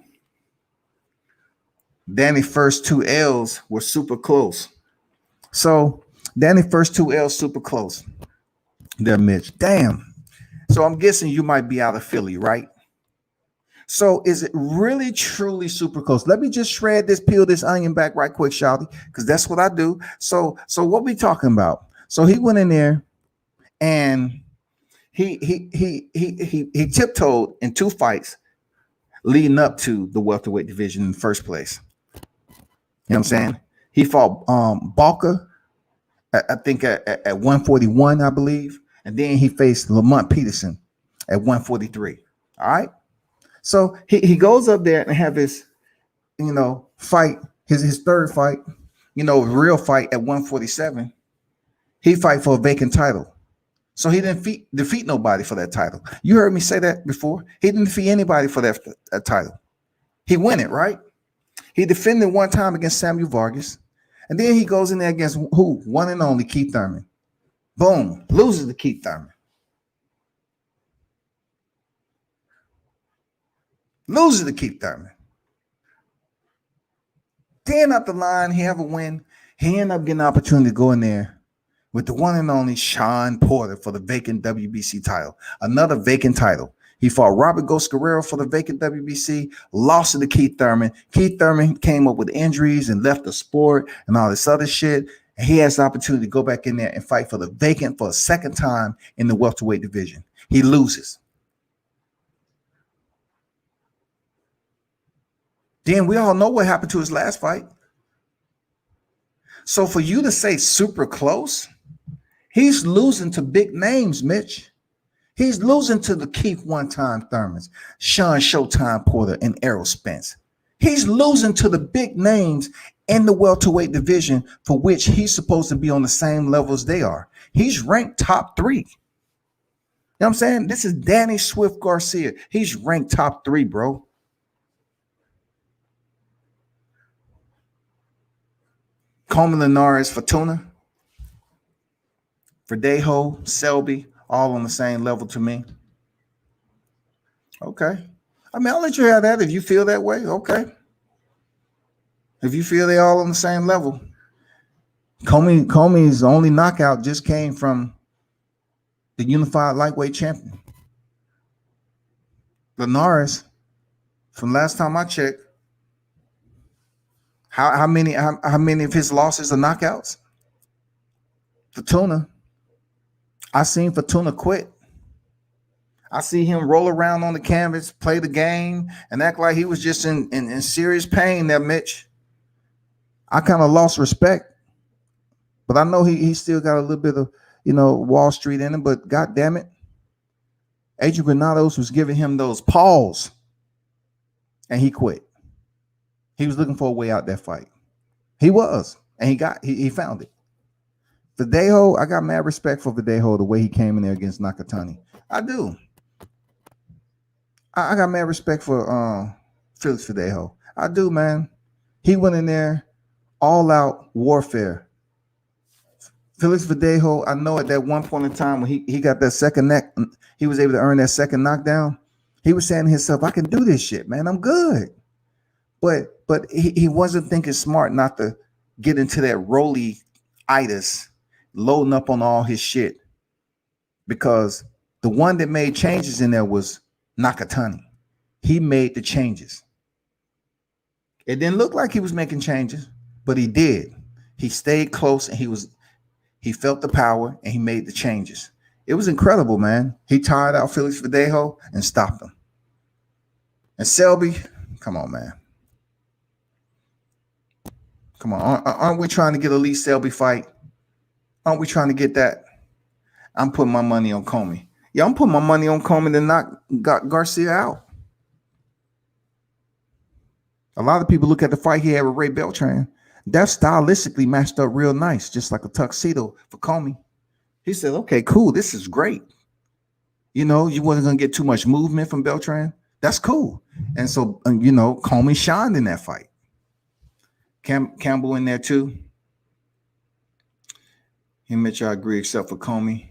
Danny's first 2 L's were super close. So Danny's first 2 L's super close. There, Mitch. Damn. So I'm guessing you might be out of Philly, right? So is it really truly super close? Let me just peel this onion back right quick, Shawty, because that's what I do. So what we talking about? So he went in there and he tiptoed in 2 fights leading up to the welterweight division in the first place. You know what I'm saying? He fought Balka, I think at 141, I believe. And then he faced Lamont Peterson at 143. All right. So he goes up there and have his, fight, his third fight, real fight at 147. He fight for a vacant title. So he didn't defeat nobody for that title. You heard me say that before. He didn't defeat anybody for that title. He won it, right? He defended one time against Samuel Vargas. And then he goes in there against who? One and only Keith Thurman. Boom. Loses to Keith Thurman. Loses to Keith Thurman. Then up the line, he have a win. He ended up getting an opportunity to go in there with the one and only Sean Porter for the vacant WBC title. Another vacant title. He fought Robert Ghost Guerrero for the vacant WBC, lost it to Keith Thurman. Keith Thurman came up with injuries and left the sport and all this other shit. And he has the opportunity to go back in there and fight for the vacant for a second time in the welterweight division. He loses. Then we all know what happened to his last fight. So for you to say super close, he's losing to big names, Mitch. He's losing to the Keith one-time Thurmans, Sean Showtime Porter, and Errol Spence. He's losing to the big names in the welterweight division for which he's supposed to be on the same level as they are. He's ranked top 3. You know what I'm saying? This is Danny Swift Garcia. He's ranked top 3, bro. Coleman, Linares, Fortuna, Verdejo, Selby, all on the same level to me. Okay. I mean, I'll let you have that if you feel that way. Okay. If you feel they all on the same level. Comey's only knockout just came from the unified lightweight champion. Linares, from last time I checked, How many of his losses are knockouts? Fortuna. I seen Fortuna quit. I see him roll around on the canvas, play the game, and act like he was just in serious pain there, Mitch. I kind of lost respect, but I know he still got a little bit of Wall Street in him. But God damn it, Adrian Granados was giving him those paws, and he quit. He was looking for a way out that fight. He was, and he found it. Verdejo, I got mad respect for Verdejo, the way he came in there against Nakatani. I do. I got mad respect for Felix Verdejo. I do, man. He went in there all out warfare. Felix Verdejo, I know at that one point in time when he got that second neck, he was able to earn that second knockdown. He was saying to himself, I can do this shit, man. I'm good. But he wasn't thinking smart not to get into that rolly-itis, loading up on all his shit. Because the one that made changes in there was Nakatani. He made the changes. It didn't look like he was making changes, but he did. He stayed close and he felt the power and he made the changes. It was incredible, man. He tired out Felix Verdejo and stopped him. And Selby, come on, man. Come on. Aren't we trying to get a Lee Selby fight? Aren't we trying to get that? I'm putting my money on Comey. Yeah, I'm putting my money on Comey to knock Garcia out. A lot of people look at the fight he had with Ray Beltran. That stylistically matched up real nice, just like a tuxedo for Comey. He said, okay, cool. This is great. You wasn't going to get too much movement from Beltran. That's cool. And so, Comey shined in that fight. Campbell in there too. He and Mitch, I agree, except for Comey.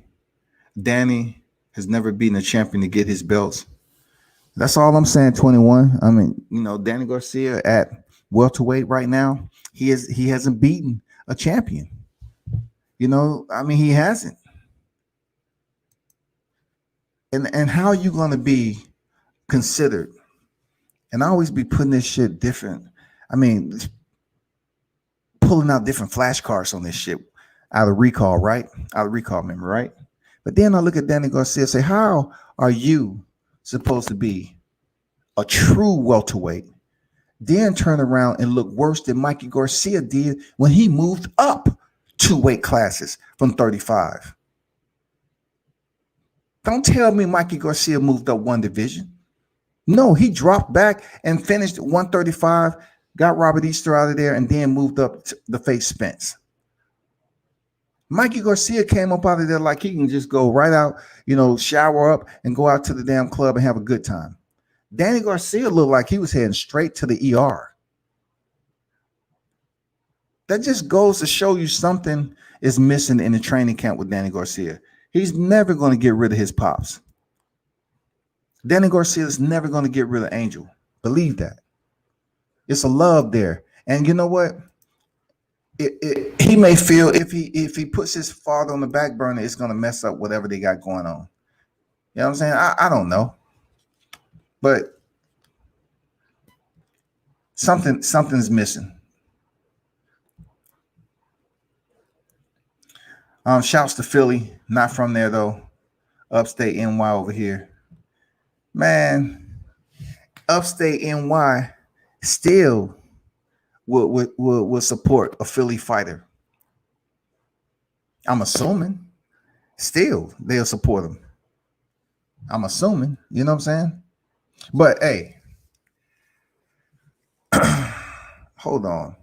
Danny has never beaten a champion to get his belts. That's all I'm saying, 21. I mean, Danny Garcia at welterweight right now, he hasn't beaten a champion. He hasn't. And how are you going to be considered? And I always be putting this shit different. I mean, pulling out different flashcards on this shit out of recall, right? Out of recall memory, right? But then I look at Danny Garcia and say, how are you supposed to be a true welterweight, then turn around and look worse than Mikey Garcia did when he moved up 2 weight classes from 35? Don't tell me Mikey Garcia moved up 1 division. No, he dropped back and finished 135, got Robert Easter out of there, and then moved up to face Spence. Mikey Garcia came up out of there like he can just go right out, shower up and go out to the damn club and have a good time. Danny Garcia looked like he was heading straight to the ER. That just goes to show you something is missing in the training camp with Danny Garcia. He's never going to get rid of his pops. Danny Garcia is never going to get rid of Angel. Believe that. It's a love there. And you know what? He may feel if he puts his father on the back burner, it's going to mess up whatever they got going on. You know what I'm saying? I don't know. But something's missing. Shouts to Philly, not from there though. Upstate NY over here. Man, upstate NY still will support a Philly fighter. I'm assuming. Still, they'll support him. I'm assuming. You know what I'm saying? But hey, hold on.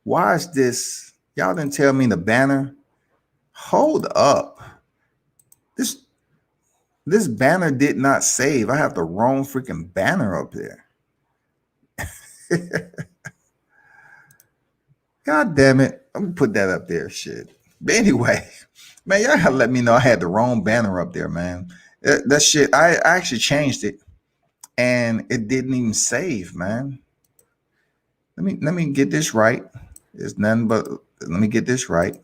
Why is this? Y'all didn't tell me the banner. Hold up. This banner did not save. I have the wrong freaking banner up there. God damn it. I'm gonna put that up there. Shit. But anyway, man, y'all gotta let me know I had the wrong banner up there, man. That shit, I actually changed it and it didn't even save, man. Let me get this right. It's nothing but let me get this right.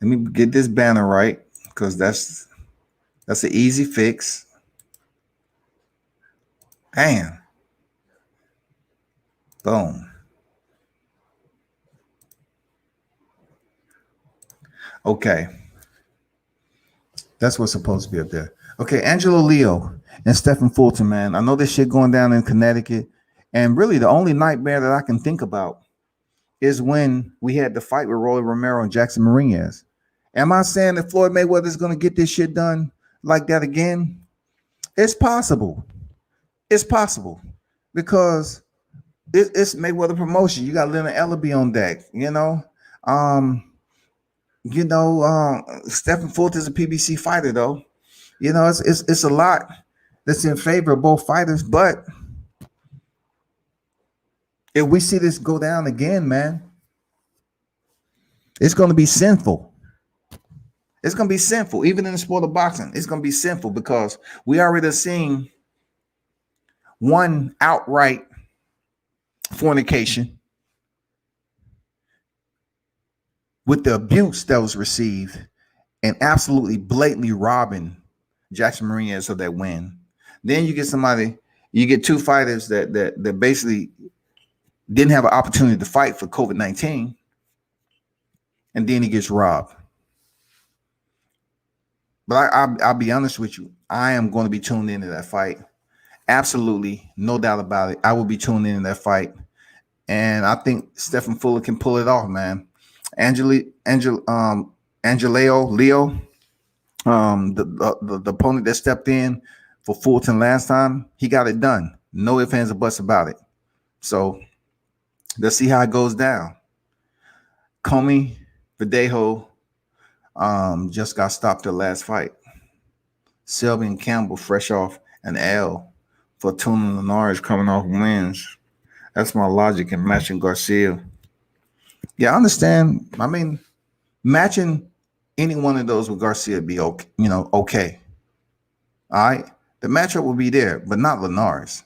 Let me get this banner right, because that's an easy fix. Damn. Boom. Okay. That's what's supposed to be up there. Okay, Angelo Leo and Stephen Fulton, man. I know this shit going down in Connecticut. And really the only nightmare that I can think about is when we had the fight with Rolly Romero and Jackson Mariñez. Am I saying that Floyd Mayweather is going to get this shit done like that again? It's possible. It's possible because it's Mayweather promotion. You got Leonard Ellaby on deck. Um, Stephen Fulton is a PBC fighter, though. It's a lot that's in favor of both fighters. But if we see this go down again, man, it's going to be sinful. It's going to be sinful. Even in the sport of boxing, it's going to be sinful because we already seen one outright fornication with the abuse that was received and absolutely blatantly robbing Jackson Mariñez of that win. Then you get two fighters that basically didn't have an opportunity to fight for COVID-19, and then he gets robbed. But I'll be honest with you, I am going to be tuned into that fight. Absolutely, no doubt about it. I will be tuned into that fight, and I think Stephen Fuller can pull it off, man. Angelo Leo, the opponent that stepped in for Fulton last time, he got it done. No ifs, ands, or buts about it. So let's see how it goes down. Comey Verdejo just got stopped the last fight. Selby and Campbell fresh off an L. Fortuna Linares coming off wins. That's my logic in matching Garcia. Yeah, I understand. I mean, matching any one of those with Garcia would be okay. Okay. All right. The matchup will be there, but not Linares.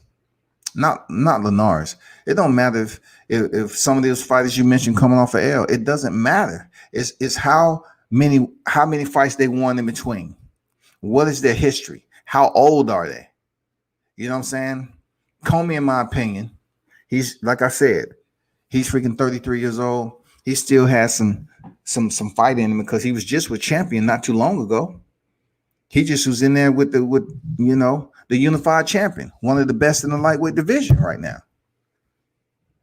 Not Linares. It don't matter if some of those fighters you mentioned coming off of L. It doesn't matter. It's how many fights they won in between. What is their history? How old are they? You know what I'm saying? Comey, in my opinion, he's, like I said, he's freaking 33 years old. He still has some fight in him because he was just with Champion not too long ago. He just was in there with the unified champion, one of the best in the lightweight division right now.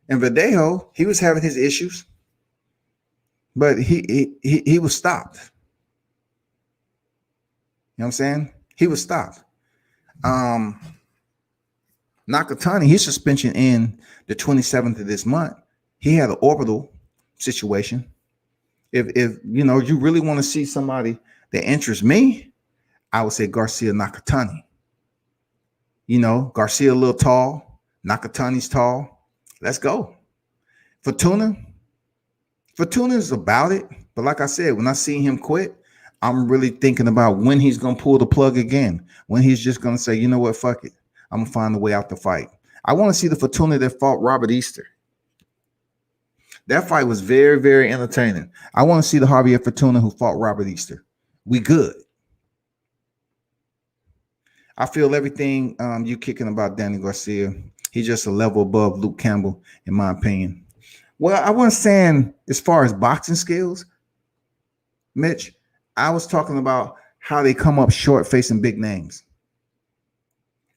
And Verdejo, he was having his issues, but he was stopped. You know what I'm saying? He was stopped. Nakatani, his suspension in the 27th of this month. He had an orbital situation. If you really want to see somebody that interests me, I would say Garcia Nakatani. Garcia a little tall, Nakatani's tall. Let's go. Fortuna is about it. But like I said, when I see him quit, I'm really thinking about when he's going to pull the plug again. When he's just going to say, you know what, fuck it. I'm going to find a way out the fight. I want to see the Fortuna that fought Robert Easter. That fight was very, very entertaining. I want to see the Javier Fortuna who fought Robert Easter. We good. I feel everything you kicking about Danny Garcia. He's just a level above Luke Campbell, in my opinion. Well, I wasn't saying as far as boxing skills, Mitch. I was talking about how they come up short facing big names.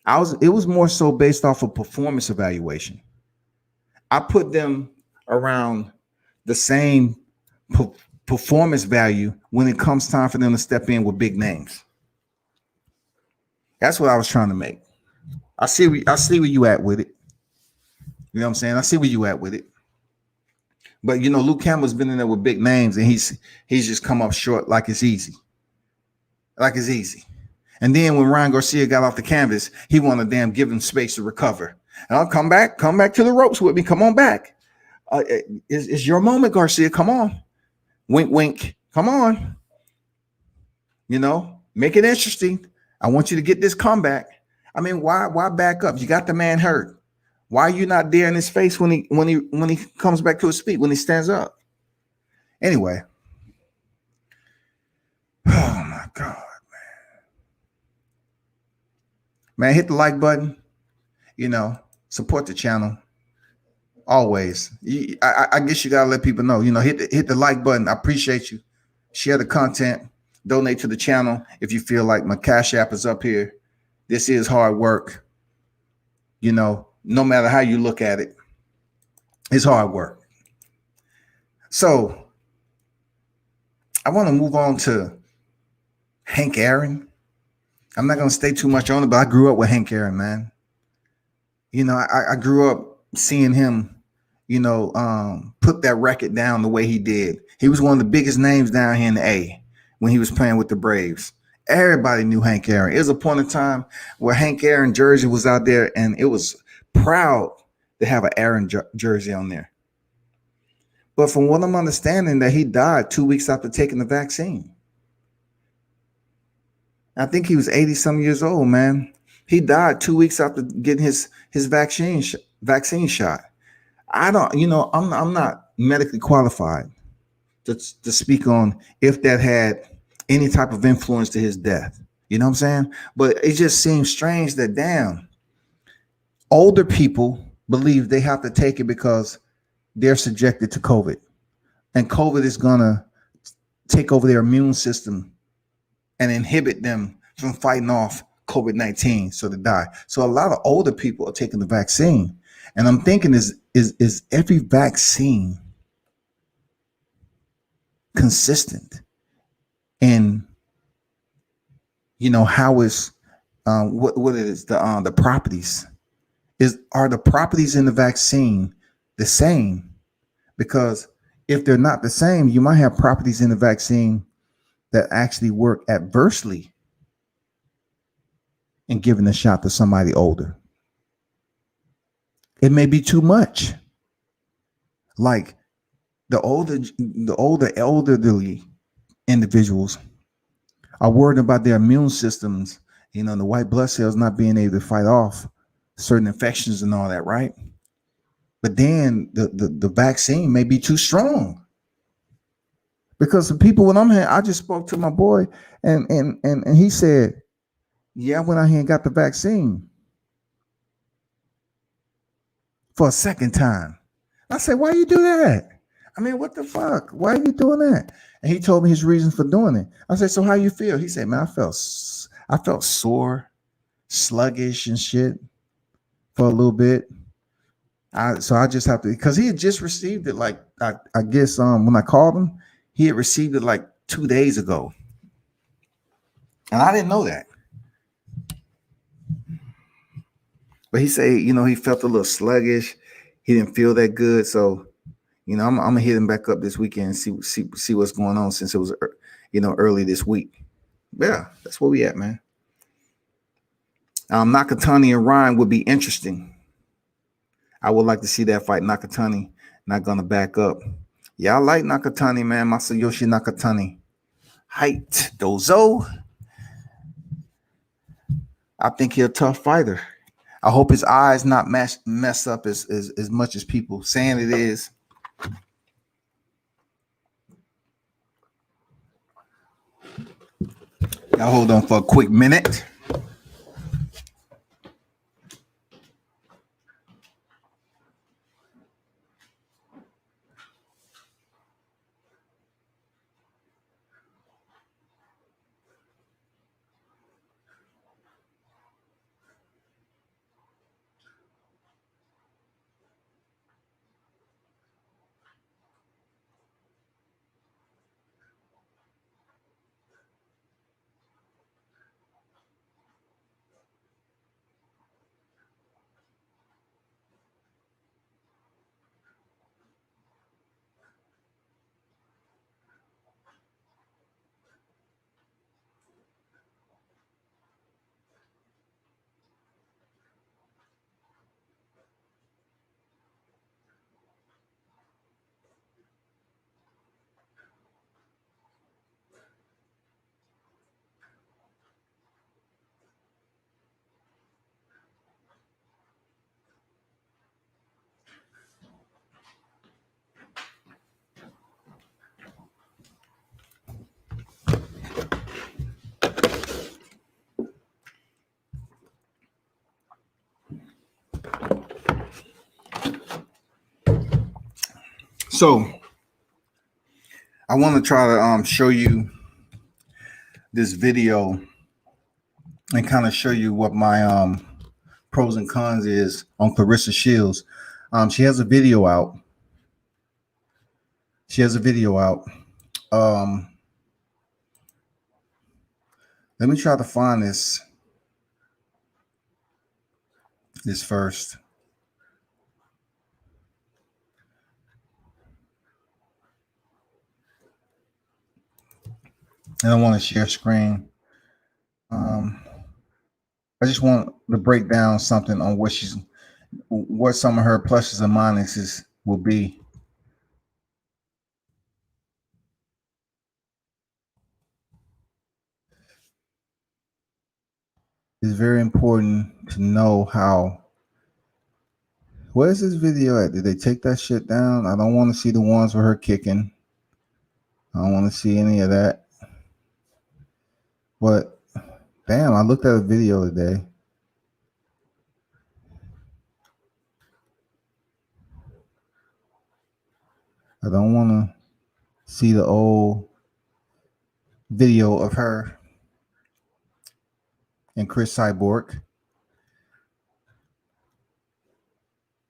It was more so based off of performance evaluation. I put them around the same performance value when it comes time for them to step in with big names. That's what I was trying to make. I see where you at with it. You know what I'm saying? I see where you at with it. But Luke Campbell's been in there with big names, and he's just come up short like it's easy. Like it's easy. And then when Ryan Garcia got off the canvas, he wanted to give him space to recover. And I'll come back to the ropes with me. Come on back. It's your moment, Garcia. Come on. Wink, wink. Come on. Make it interesting. I want you to get this comeback. I mean, why back up? You got the man hurt. Why are you not there in his face when he comes back to his feet, when he stands up? Anyway. Oh my God, man, hit the like button, support the channel. Always. I guess you gotta let people know. Hit the like button. I appreciate you. Share the content. Donate to the channel if you feel like my Cash App is up here. This is hard work. No matter how you look at it, it's hard work. So I want to move on to Hank Aaron. I'm not gonna stay too much on it, but I grew up with Hank Aaron, man. I grew up seeing him, put that record down the way he did. He was one of the biggest names down here in the A when he was playing with the Braves. Everybody knew Hank Aaron. It was a point in time where Hank Aaron jersey was out there, and it was proud to have an Aaron jersey on there. But from what I'm understanding, that he died 2 weeks after taking the vaccine. I think he was 80 some years old, man. He died 2 weeks after getting his vaccine shot. I don't, I'm not medically qualified to speak on if that had any type of influence to his death. You know what I'm saying? But it just seems strange that damn older people believe they have to take it because they're subjected to COVID, and COVID is gonna take over their immune system and inhibit them from fighting off COVID-19, so they die. So a lot of older people are taking the vaccine, and I'm thinking, is every vaccine consistent in how is what it is, the properties are the properties in the vaccine the same? Because if they're not the same, you might have properties in the vaccine that actually work adversely in giving a shot to somebody older. It may be too much. Like the elderly individuals are worried about their immune systems, the white blood cells not being able to fight off certain infections and all that, right? But then the vaccine may be too strong. Because the people when I'm here, I just spoke to my boy, and he said, yeah, I went out here and got the vaccine for a second time. I said, why you do that? I mean, what the fuck? Why are you doing that? And he told me his reason for doing it. I said, so how you feel? He said, man, I felt sore, sluggish and shit for a little bit. So I just have to, because he had just received it, like I guess when I called him, he had received it like 2 days ago. And I didn't know that. But he said, he felt a little sluggish. He didn't feel that good. So, I'm gonna hit him back up this weekend and see what's going on, since it was, early this week. Yeah, that's where we at, man. Nakatani and Ryan would be interesting. I would like to see that fight. Nakatani not gonna back up. Yeah, I like Nakatani, man. Masayoshi Nakatani. Height, Dozo. I think he's a tough fighter. I hope his eyes not mess up as much as people saying it is. Y'all hold on for a quick minute. So I want to try to show you this video and kind of show you what my pros and cons is on Carissa Shields. She has a video out. Let me try to find this first. And I want to share screen. I just want to break down something on what some of her pluses and minuses will be. It's very important to know how. Where's this video at? Did they take that shit down? I don't want to see the ones with her kicking. I don't want to see any of that. But damn, I looked at a video today. I don't want to see the old video of her and Chris Cyborg.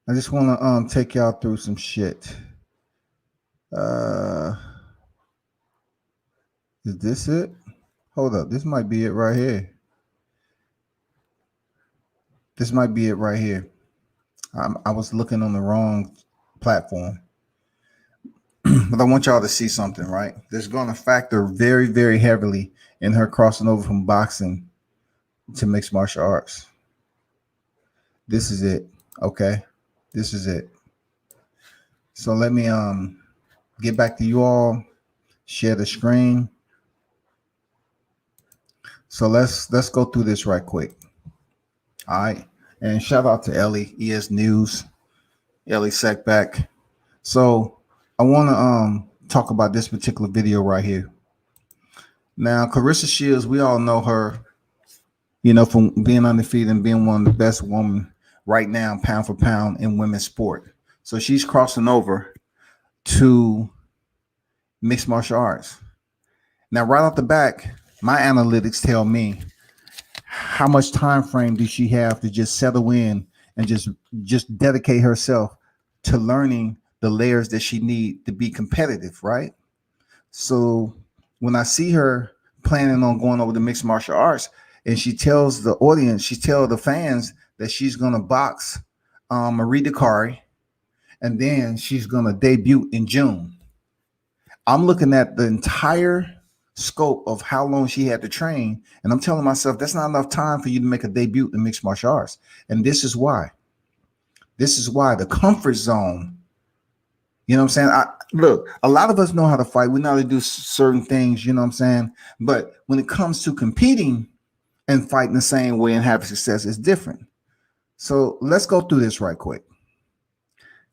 I just want to take y'all through some shit. Is this it? Hold up. This might be it right here. I was looking on the wrong platform. But I want y'all to see something, right? That's going to factor very, very heavily in her crossing over from boxing to mixed martial arts. This is it. Okay. This is it. So let me get back to you all, share the screen. So let's go through this right quick. All right. And shout out to Ellie, ES News, Ellie Sackback. So I want to talk about this particular video right here. Now, Carissa Shields, we all know her, from being undefeated and being one of the best women right now, pound for pound, in women's sport. So she's crossing over to mixed martial arts. Now, right off the back, my analytics tell me how much time frame does she have to just settle in and just dedicate herself to learning the layers that she need to be competitive, right? So when I see her planning on going over to mixed martial arts, and she tells the audience, she tells the fans that she's going to box Marie Dakari, and then she's going to debut in June. I'm looking at the entire scope of how long she had to train, and I'm telling myself that's not enough time for you to make a debut in mixed martial arts. And this is why the comfort zone. You know what I'm saying? Look, a lot of us know how to fight. We know how to do certain things, you know what I'm saying? But when it comes to competing and fighting the same way and having success, it's different. So let's go through this right quick.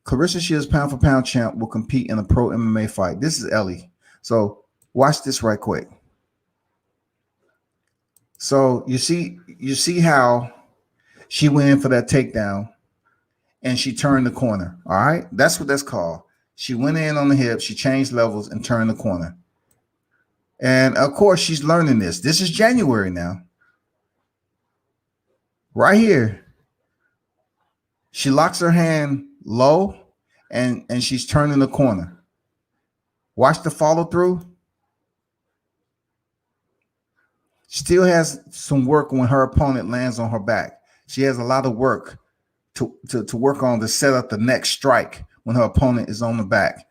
Carissa Shields, pound for pound champ, will compete in a pro MMA fight. This is Ellie. So watch this right quick. So you see how she went in for that takedown and she turned the corner. All right. That's what that's called. She went in on the hip, she changed levels and turned the corner. And of course, she's learning this. This is January now. Right here. She locks her hand low and she's turning the corner. Watch the follow through. Still has some work when her opponent lands on her back. She has a lot of work to work on to set up the next strike when her opponent is on the back.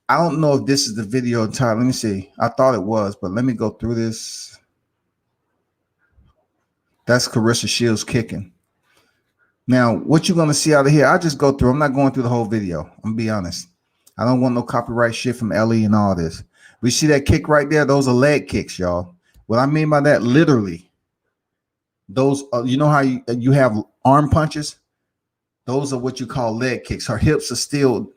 I don't know if this is the video time. Let me see. I thought it was, but let me go through this. That's Carissa Shields kicking. Now, what you're going to see out of here, I'll just go through. I'm not going through the whole video. I'm going to be honest. I don't want no copyright shit from Ellie and all this. We see that kick right there? Those are leg kicks, y'all. What I mean by that, literally, those, you know how you have arm punches? Those are what you call leg kicks. Her hips are still,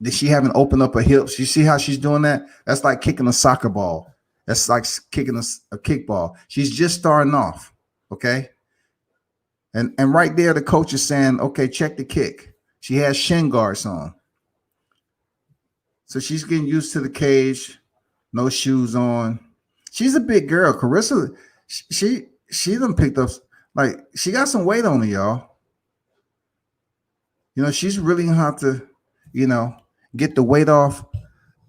she haven't opened up her hips. You see how she's doing that? That's like kicking a soccer ball. That's like kicking a kickball. She's just starting off, okay? And right there, the coach is saying, okay, check the kick. She has shin guards on. So she's getting used to the cage, no shoes on. She's a big girl. Carissa, she done picked up, like, she got some weight on her, y'all. You know, she's really gonna have to, get the weight off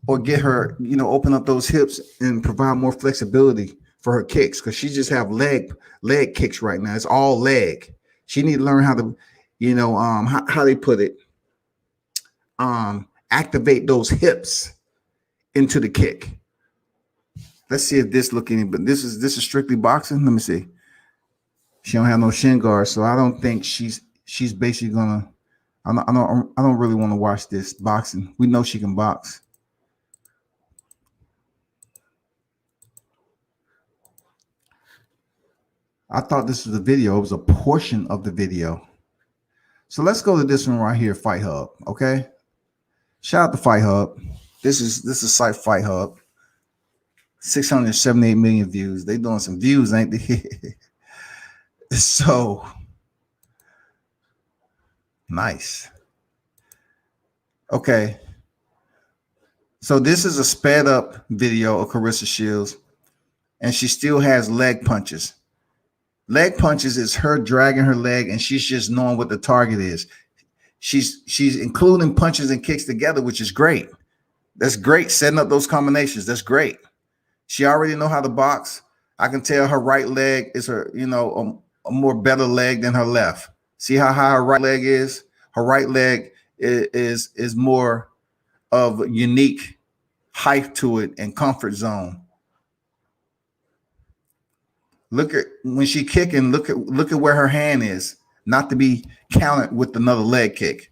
or get her, open up those hips and provide more flexibility for her kicks because she just have leg kicks right now. It's all leg. She need to learn how to, how they put it, activate those hips into the kick. Let's see if this look any, but this is strictly boxing. Let me see. She don't have no shin guard, so I don't think she's basically gonna. I don't really want to watch this boxing. We know she can box. I thought this was a video. It was a portion of the video. So let's go to this one right here, Fight Hub. Okay. Shout out to Fight Hub. This is site Fight Hub. 678 million views. They doing some views, ain't they? So nice. Okay. So this is a sped up video of Carissa Shields, and she still has leg punches. Leg punches is her dragging her leg, and she's just knowing what the target is. She's including punches and kicks together, which is great. That's great. Setting up those combinations. That's great. She already know how to box. I can tell her right leg is her, a more better leg than her left. See how high her right leg is? Her right leg is more of unique height to it and comfort zone. Look at when she kicking, look at where her hand is, not to be counted with another leg kick.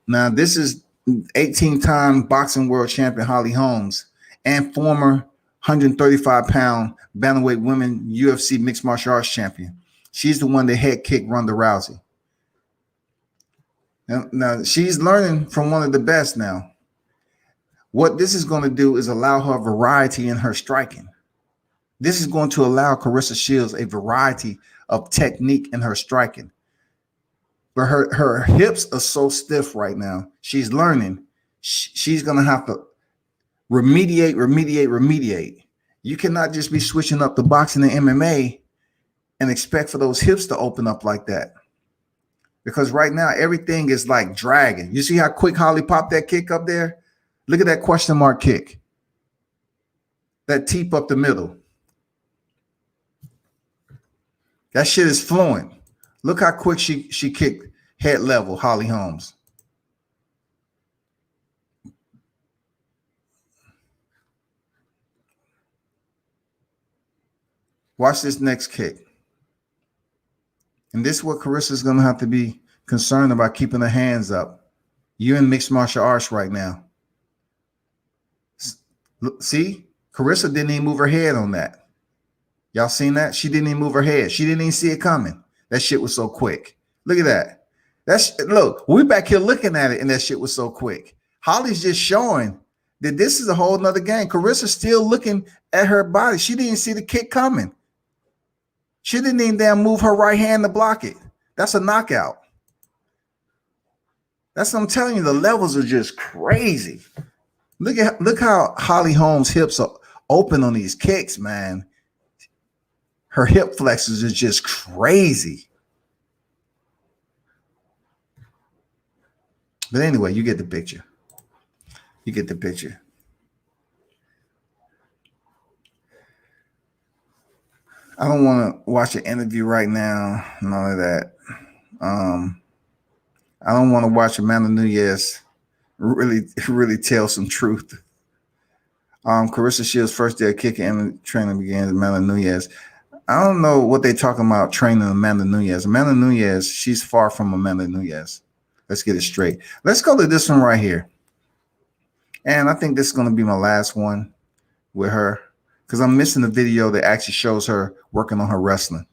Now, this is 18-time boxing world champion Holly Holmes and former 135-pound bantamweight women UFC mixed martial arts champion. She's the one that head kicked Ronda Rousey. Now she's learning from one of the best now. What this is going to do is allow her variety in her striking. This is going to allow Carissa Shields a variety of technique in her striking. But her hips are so stiff right now. She's learning. She's going to have to remediate. You cannot just be switching up the boxing and MMA and expect for those hips to open up like that. Because right now, everything is like dragging. You see how quick Holly popped that kick up there? Look at that question mark kick. That teep up the middle. That shit is fluent. Look how quick she kicked head level, Holly Holmes. Watch this next kick. And this is what Carissa's going to have to be concerned about, keeping her hands up. You're in mixed martial arts right now. See? Carissa didn't even move her head on that. Y'all seen that? She didn't even move her head. She didn't even see it coming. That shit was so quick. Look at that. Look, we back here looking at it, and that shit was so quick. Holly's just showing that this is a whole nother game. Carissa's still looking at her body. She didn't see the kick coming. She didn't even damn move her right hand to block it. That's a knockout. That's what I'm telling you. The levels are just crazy. Look how Holly Holmes' hips are open on these kicks, man. Her hip flexors is just crazy. But anyway, you get the picture. You get the picture. I don't want to watch an interview right now. None of that. I don't want to watch Amanda Nunes really tell some truth. Carissa Shields' first day of kicking and training began with Amanda Nunes. I don't know what they're talking about training Amanda Nunes. Amanda Nunes, she's far from Amanda Nunes. Let's get it straight. Let's go to this one right here. And I think this is going to be my last one with her because I'm missing the video that actually shows her working on her wrestling.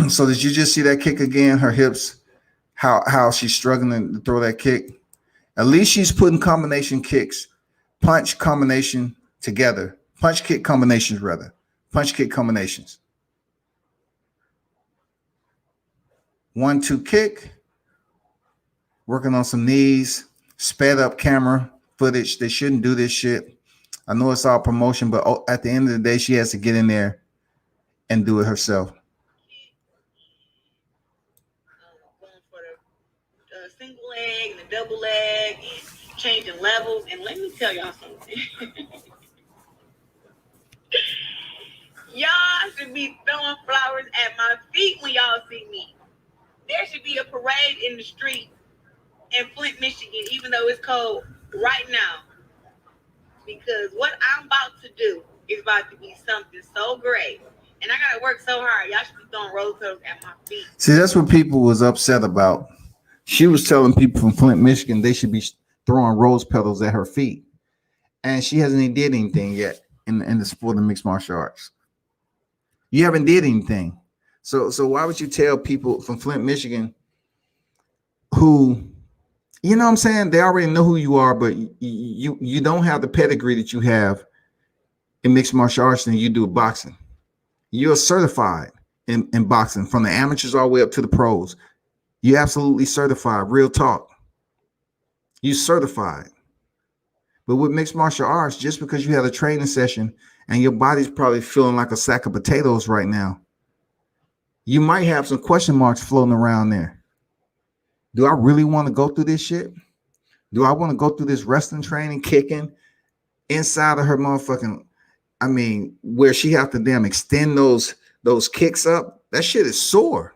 So did you just see that kick again? Her hips, how she's struggling to throw that kick. At least she's putting combination kicks, punch combination together. Punch kick combinations, rather. Punch kick combinations. 1-2 kick. Working on some knees. sped up camera footage. They shouldn't do this shit. I know it's all promotion, but at the end of the day, she has to get in there and do it herself. Going for the single leg and the double leg and changing levels. And let me tell y'all something. Y'all should be throwing flowers at my feet when y'all see me. There should be a parade in the street in Flint, Michigan, even though it's cold right now. Because what I'm about to do is about to be something so great. And I got to work so hard. Y'all should be throwing rose petals at my feet. See, that's what people was upset about. She was telling people from Flint, Michigan, they should be throwing rose petals at her feet. And she hasn't even did anything yet in the sport of mixed martial arts. You haven't did anything. So why would you tell people from Flint, Michigan, who, you know what I'm saying, they already know who you are, but you don't have the pedigree that you have in mixed martial arts than you do boxing. You're certified in boxing from the amateurs all the way up to the pros. You're absolutely certified, real talk. You certified. But with mixed martial arts, just because you had a training session and your body's probably feeling like a sack of potatoes right now, you might have some question marks floating around there. Do I really want to go through this shit? Do I want to go through this wrestling training, kicking inside of her motherfucking, I mean, where she have to damn extend those kicks up? That shit is sore.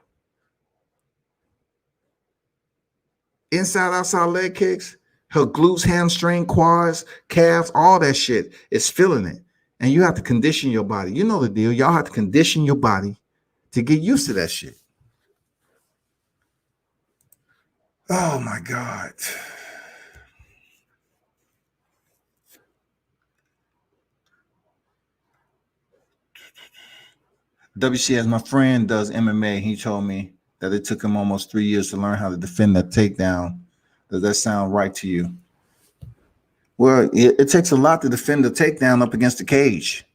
Inside, outside leg kicks, her glutes, hamstring, quads, calves, all that shit is feeling it. And you have to condition your body. You know the deal. Y'all have to condition your body to get used to that shit. Oh my God. WCS, my friend does MMA. He told me that it took him almost 3 years to learn how to defend that takedown. Does that sound right to you? Well, it takes a lot to defend the takedown up against the cage.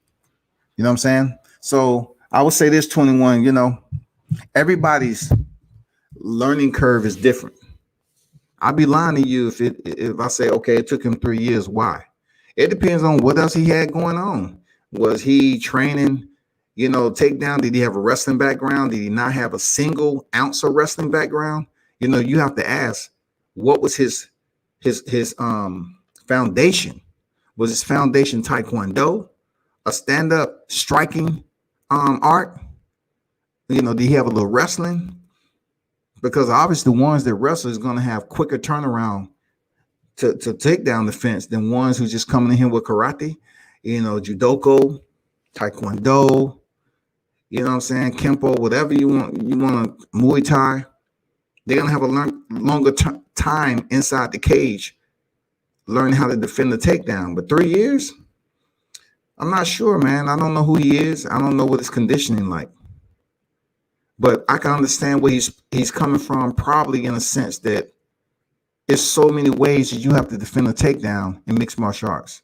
You know what I'm saying? So I would say this, 21, you know, everybody's learning curve is different. I'd be lying to you if I say, okay, it took him 3 years. Why? It depends on what else he had going on. Was he training, you know, takedown? Did he have a wrestling background? Did he not have a single ounce of wrestling background? You know, you have to ask, what was his foundation? Was his foundation Taekwondo, a stand-up striking art? You know, did he have a little wrestling? Because obviously the ones that wrestle is going to have quicker turnaround to take down the fence than ones who just coming in here with karate, you know, judoka, taekwondo, you know what I'm saying, kempo, whatever you want, Muay Thai. They're going to have a longer time inside the cage learning how to defend the takedown. But 3 years? I'm not sure, man. I don't know who he is. I don't know what his conditioning like. But I can understand where he's coming from, probably in a sense that there's so many ways that you have to defend a takedown in mixed martial arts.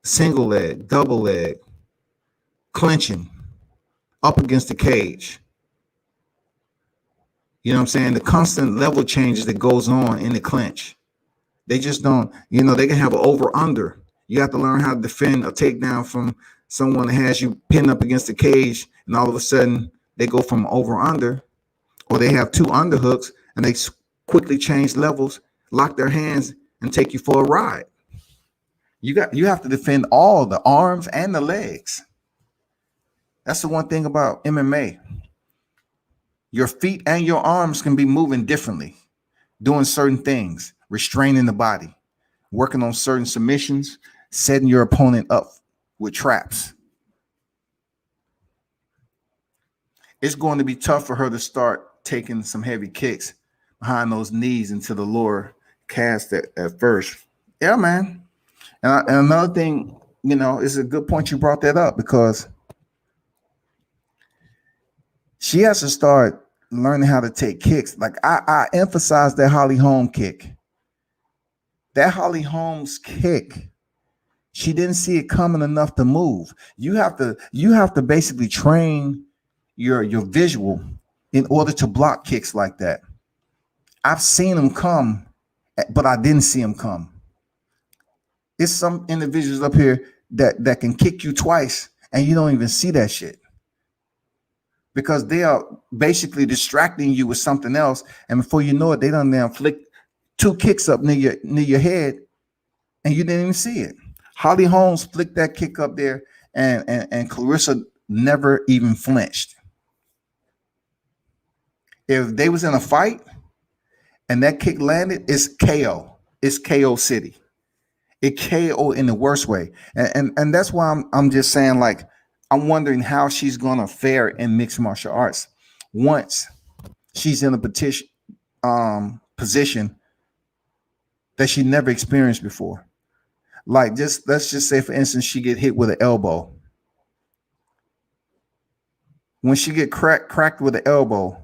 Single leg, double leg, clinching, up against the cage. You know what I'm saying? The constant level changes that goes on in the clinch. They just don't, you know, they can have an over-under. You have to learn how to defend a takedown from someone that has you pinned up against the cage, and all of a sudden they go from over-under, or they have two underhooks, and they quickly change levels, lock their hands, and take you for a ride. You have to defend all the arms and the legs. That's the one thing about MMA. Your feet and your arms can be moving differently, doing certain things, restraining the body, working on certain submissions, setting your opponent up with traps. It's going to be tough for her to start taking some heavy kicks behind those knees into the lower cast at first. Yeah, man. And another thing, you know, it's a good point you brought that up, because she has to start learning how to take kicks. Like I emphasize that Holly Holmes kick. That Holly Holmes kick, she didn't see it coming enough to move. You have to basically train your visual in order to block kicks like that. I've seen them come but I didn't see him come. It's some individuals up here that can kick you twice and you don't even see that shit because they are basically distracting you with something else, and before you know it, they done now flick 2 kicks up near your head, and you didn't even see it. Holly Holmes flicked that kick up there, and Carissa never even flinched. If they was in a fight and that kick landed, it's KO. It's KO City. It KO in the worst way, and that's why I'm just saying, like, I'm wondering how she's gonna fare in mixed martial arts once she's in a position that she never experienced before. Like, just let's just say, for instance, she get hit with an elbow. When she get cracked with an elbow,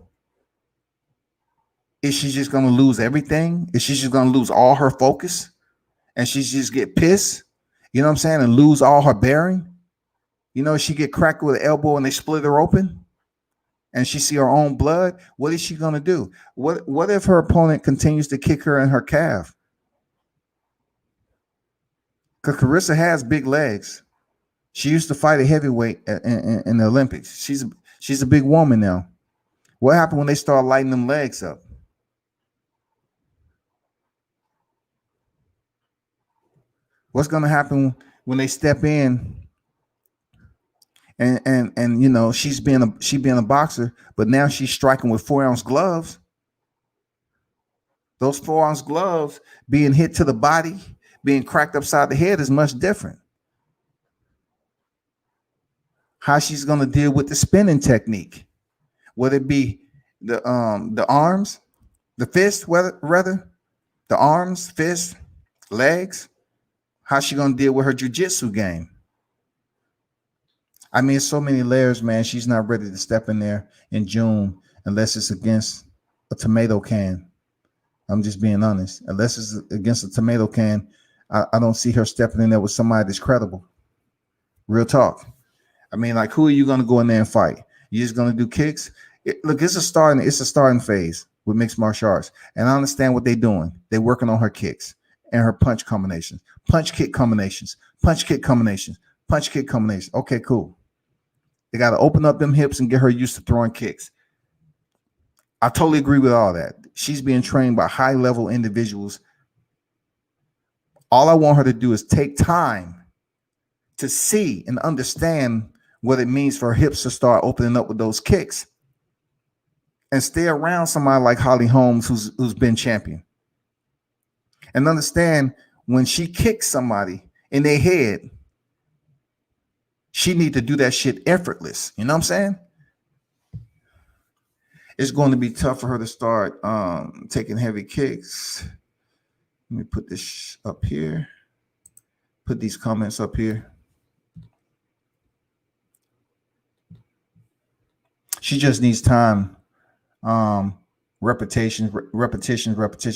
is she just gonna lose everything? Is she just gonna lose all her focus? And she just get pissed, you know what I'm saying, and lose all her bearing? You know, she get cracked with an elbow and they split her open and she see her own blood. What is she gonna do? What if her opponent continues to kick her in her calf? Because Carissa has big legs. She used to fight a heavyweight in the Olympics. She's a big woman now. What happened when they start lighting them legs up? What's gonna happen when they step in and you know, she being a boxer, but now she's striking with 4-ounce gloves. Those 4-ounce gloves being hit to the body, being cracked upside the head is much different. How she's gonna deal with the spinning technique, whether it be the arms, the fist, rather the arms, fist, legs. How's she gonna deal with her jiu-jitsu game? I mean, so many layers, man. She's not ready to step in there in June unless it's against a tomato can. I'm just being honest. Unless it's against a tomato can, I don't see her stepping in there with somebody that's credible. Real talk. I mean, like, who are you gonna go in there and fight? You just gonna do kicks? Look, it's a starting phase with mixed martial arts, and I understand what they're doing. They're working on her kicks and her punch combinations, punch kick combinations, punch kick combinations, punch kick combinations. Okay, cool. They got to open up them hips and get her used to throwing kicks. I totally agree with all that. She's being trained by high-level individuals. All I want her to do is take time to see and understand what it means for her hips to start opening up with those kicks, and stay around somebody like Holly Holmes, who's been champion, and understand when she kicks somebody in their head, she need to do that shit effortless. You know what I'm saying? It's going to be tough for her to start taking heavy kicks. Let me put this up here. Put these comments up here. She just needs time. Repetition.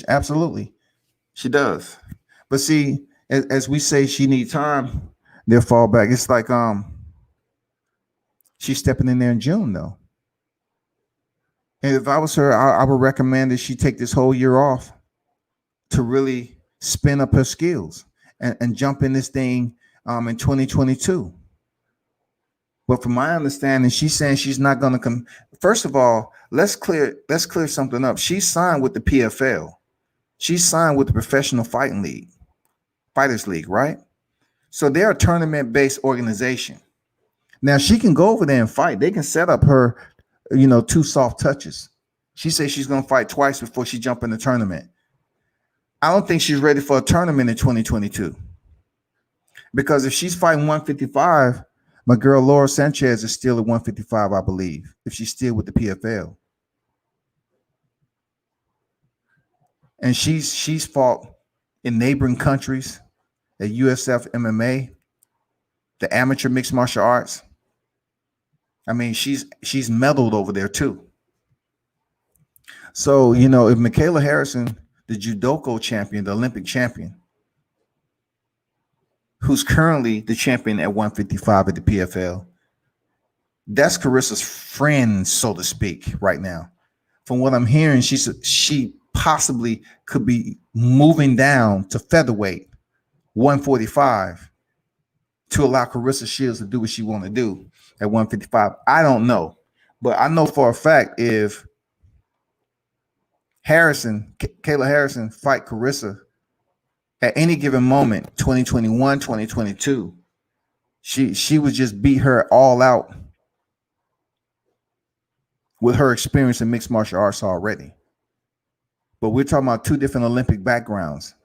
Absolutely. She does. But see, as we say, she needs time, they'll fall back. It's like she's stepping in there in June, though. And if I was her, I would recommend that she take this whole year off to really spin up her skills and jump in this thing in 2022. But from my understanding, she's saying she's not going to come. First of all, let's clear something up. She signed with the PFL. She signed with the Professional Fighters League, right? So they're a tournament-based organization. Now she can go over there and fight. They can set up her, 2 soft touches. She says she's going to fight twice before she jump in the tournament. I don't think she's ready for a tournament in 2022. Because if she's fighting 155, my girl Laura Sanchez is still at 155, I believe, if she's still with the PFL. And she's fought in neighboring countries, at USF MMA, the amateur mixed martial arts. I mean, she's medaled over there too. So, if Michaela Harrison, the judoka champion, the Olympic champion, who's currently the champion at 155 at the PFL, that's Carissa's friend, so to speak, right now. From what I'm hearing, she possibly could be moving down to featherweight 145 to allow Carissa Shields to do what she want to do at 155. I don't know. But I know for a fact if Kayla Harrison fight Carissa at any given moment, 2021, 2022, she would just beat her all out with her experience in mixed martial arts already. But we're talking about two different Olympic backgrounds.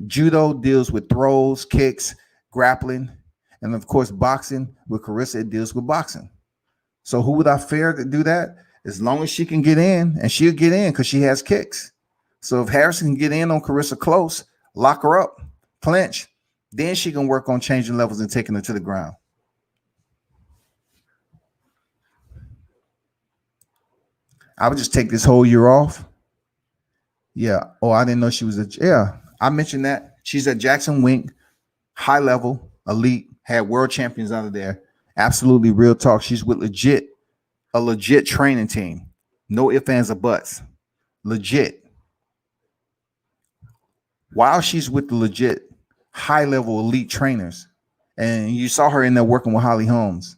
Judo deals with throws, kicks, grappling, and of course, boxing with Carissa, it deals with boxing. So who would I fear to do that? As long as she can get in, and she'll get in because she has kicks. So if Harrison can get in on Carissa close, lock her up, clinch, then she can work on changing levels and taking her to the ground. I would just take this whole year off. Yeah. Oh, I didn't know she was I mentioned that. She's at Jackson Wink, high level, elite, had world champions out of there. Absolutely real talk. She's with a legit training team. No ifs, ands, or buts. Legit. While she's with the legit high level elite trainers, and you saw her in there working with Holly Holmes,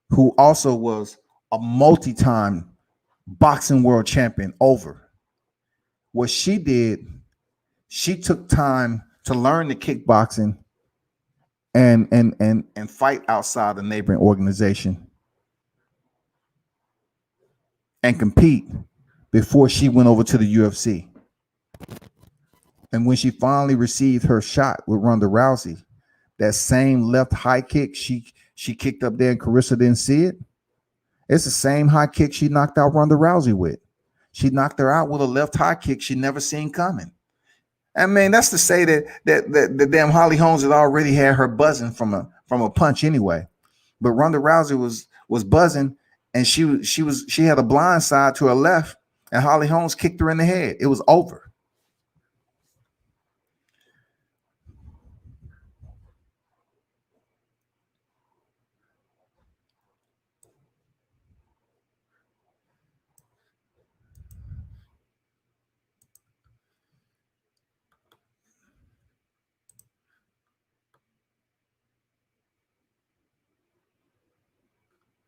who also was a multi-time boxing world champion over. What she did, she took time to learn the kickboxing and fight outside the neighboring organization and compete before she went over to the UFC. And when she finally received her shot with Ronda Rousey, that same left high kick she kicked up there and Carissa didn't see it. It's the same high kick she knocked out Ronda Rousey with. She knocked her out with a left high kick she never seen coming. I mean, that's to say that the damn Holly Holmes had already had her buzzing from a punch anyway. But Ronda Rousey was buzzing, and she had a blind side to her left, and Holly Holmes kicked her in the head. It was over.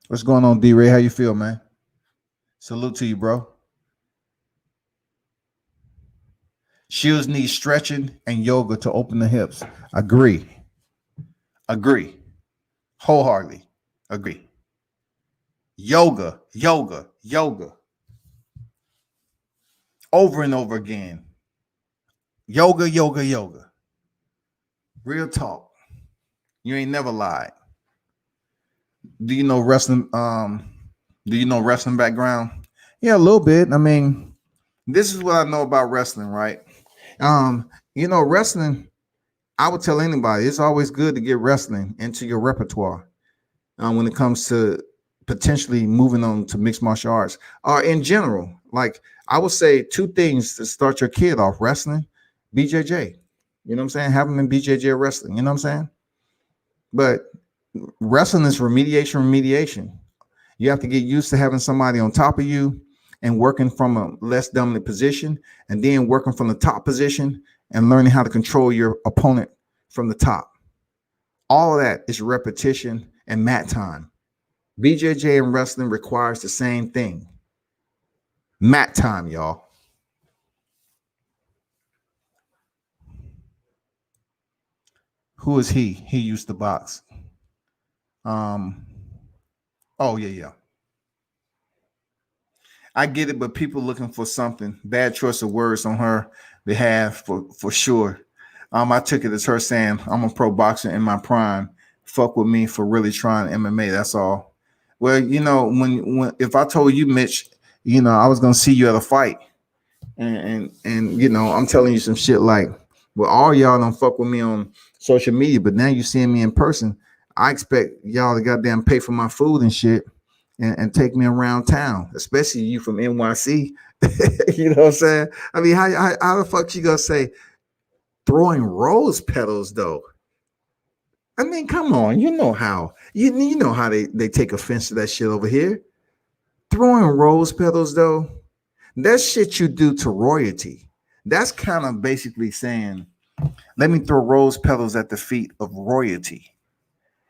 What's going on, D-Ray? How you feel, man? Salute to you, bro. Shields need stretching and yoga to open the hips. Agree. Wholeheartedly agree. Yoga. Over and over again. Yoga. Real talk. You ain't never lied. Do you know wrestling? Do you know wrestling background? Yeah, a little bit. I mean, this is what I know about wrestling, right? Wrestling, I would tell anybody, it's always good to get wrestling into your repertoire when it comes to potentially moving on to mixed martial arts. In general, like I would say two things to start your kid off: wrestling, BJJ. You know what I'm saying? Have them in BJJ wrestling. You know what I'm saying? But wrestling is remediation. You have to get used to having somebody on top of you and working from a less dominant position, and then working from the top position and learning how to control your opponent from the top. All of that is repetition and mat time. BJJ and wrestling requires the same thing. Mat time, y'all. Who is he? He used to box. Oh, yeah. I get it, but people looking for something. Bad choice of words on her behalf for sure. I took it as her saying, I'm a pro boxer in my prime. Fuck with me for really trying MMA. That's all. Well, when if I told you, Mitch, I was gonna see you at a fight, and I'm telling you some shit like, well, all y'all don't fuck with me on social media, but now you seeing me in person. I expect y'all to goddamn pay for my food and shit. And take me around town, especially you from NYC. You know what I'm saying? I mean, how the fuck you gonna say throwing rose petals though? I mean, come on, you know how they take offense to that shit over here. Throwing rose petals though. That's shit you do to royalty. That's kind of basically saying, let me throw rose petals at the feet of royalty.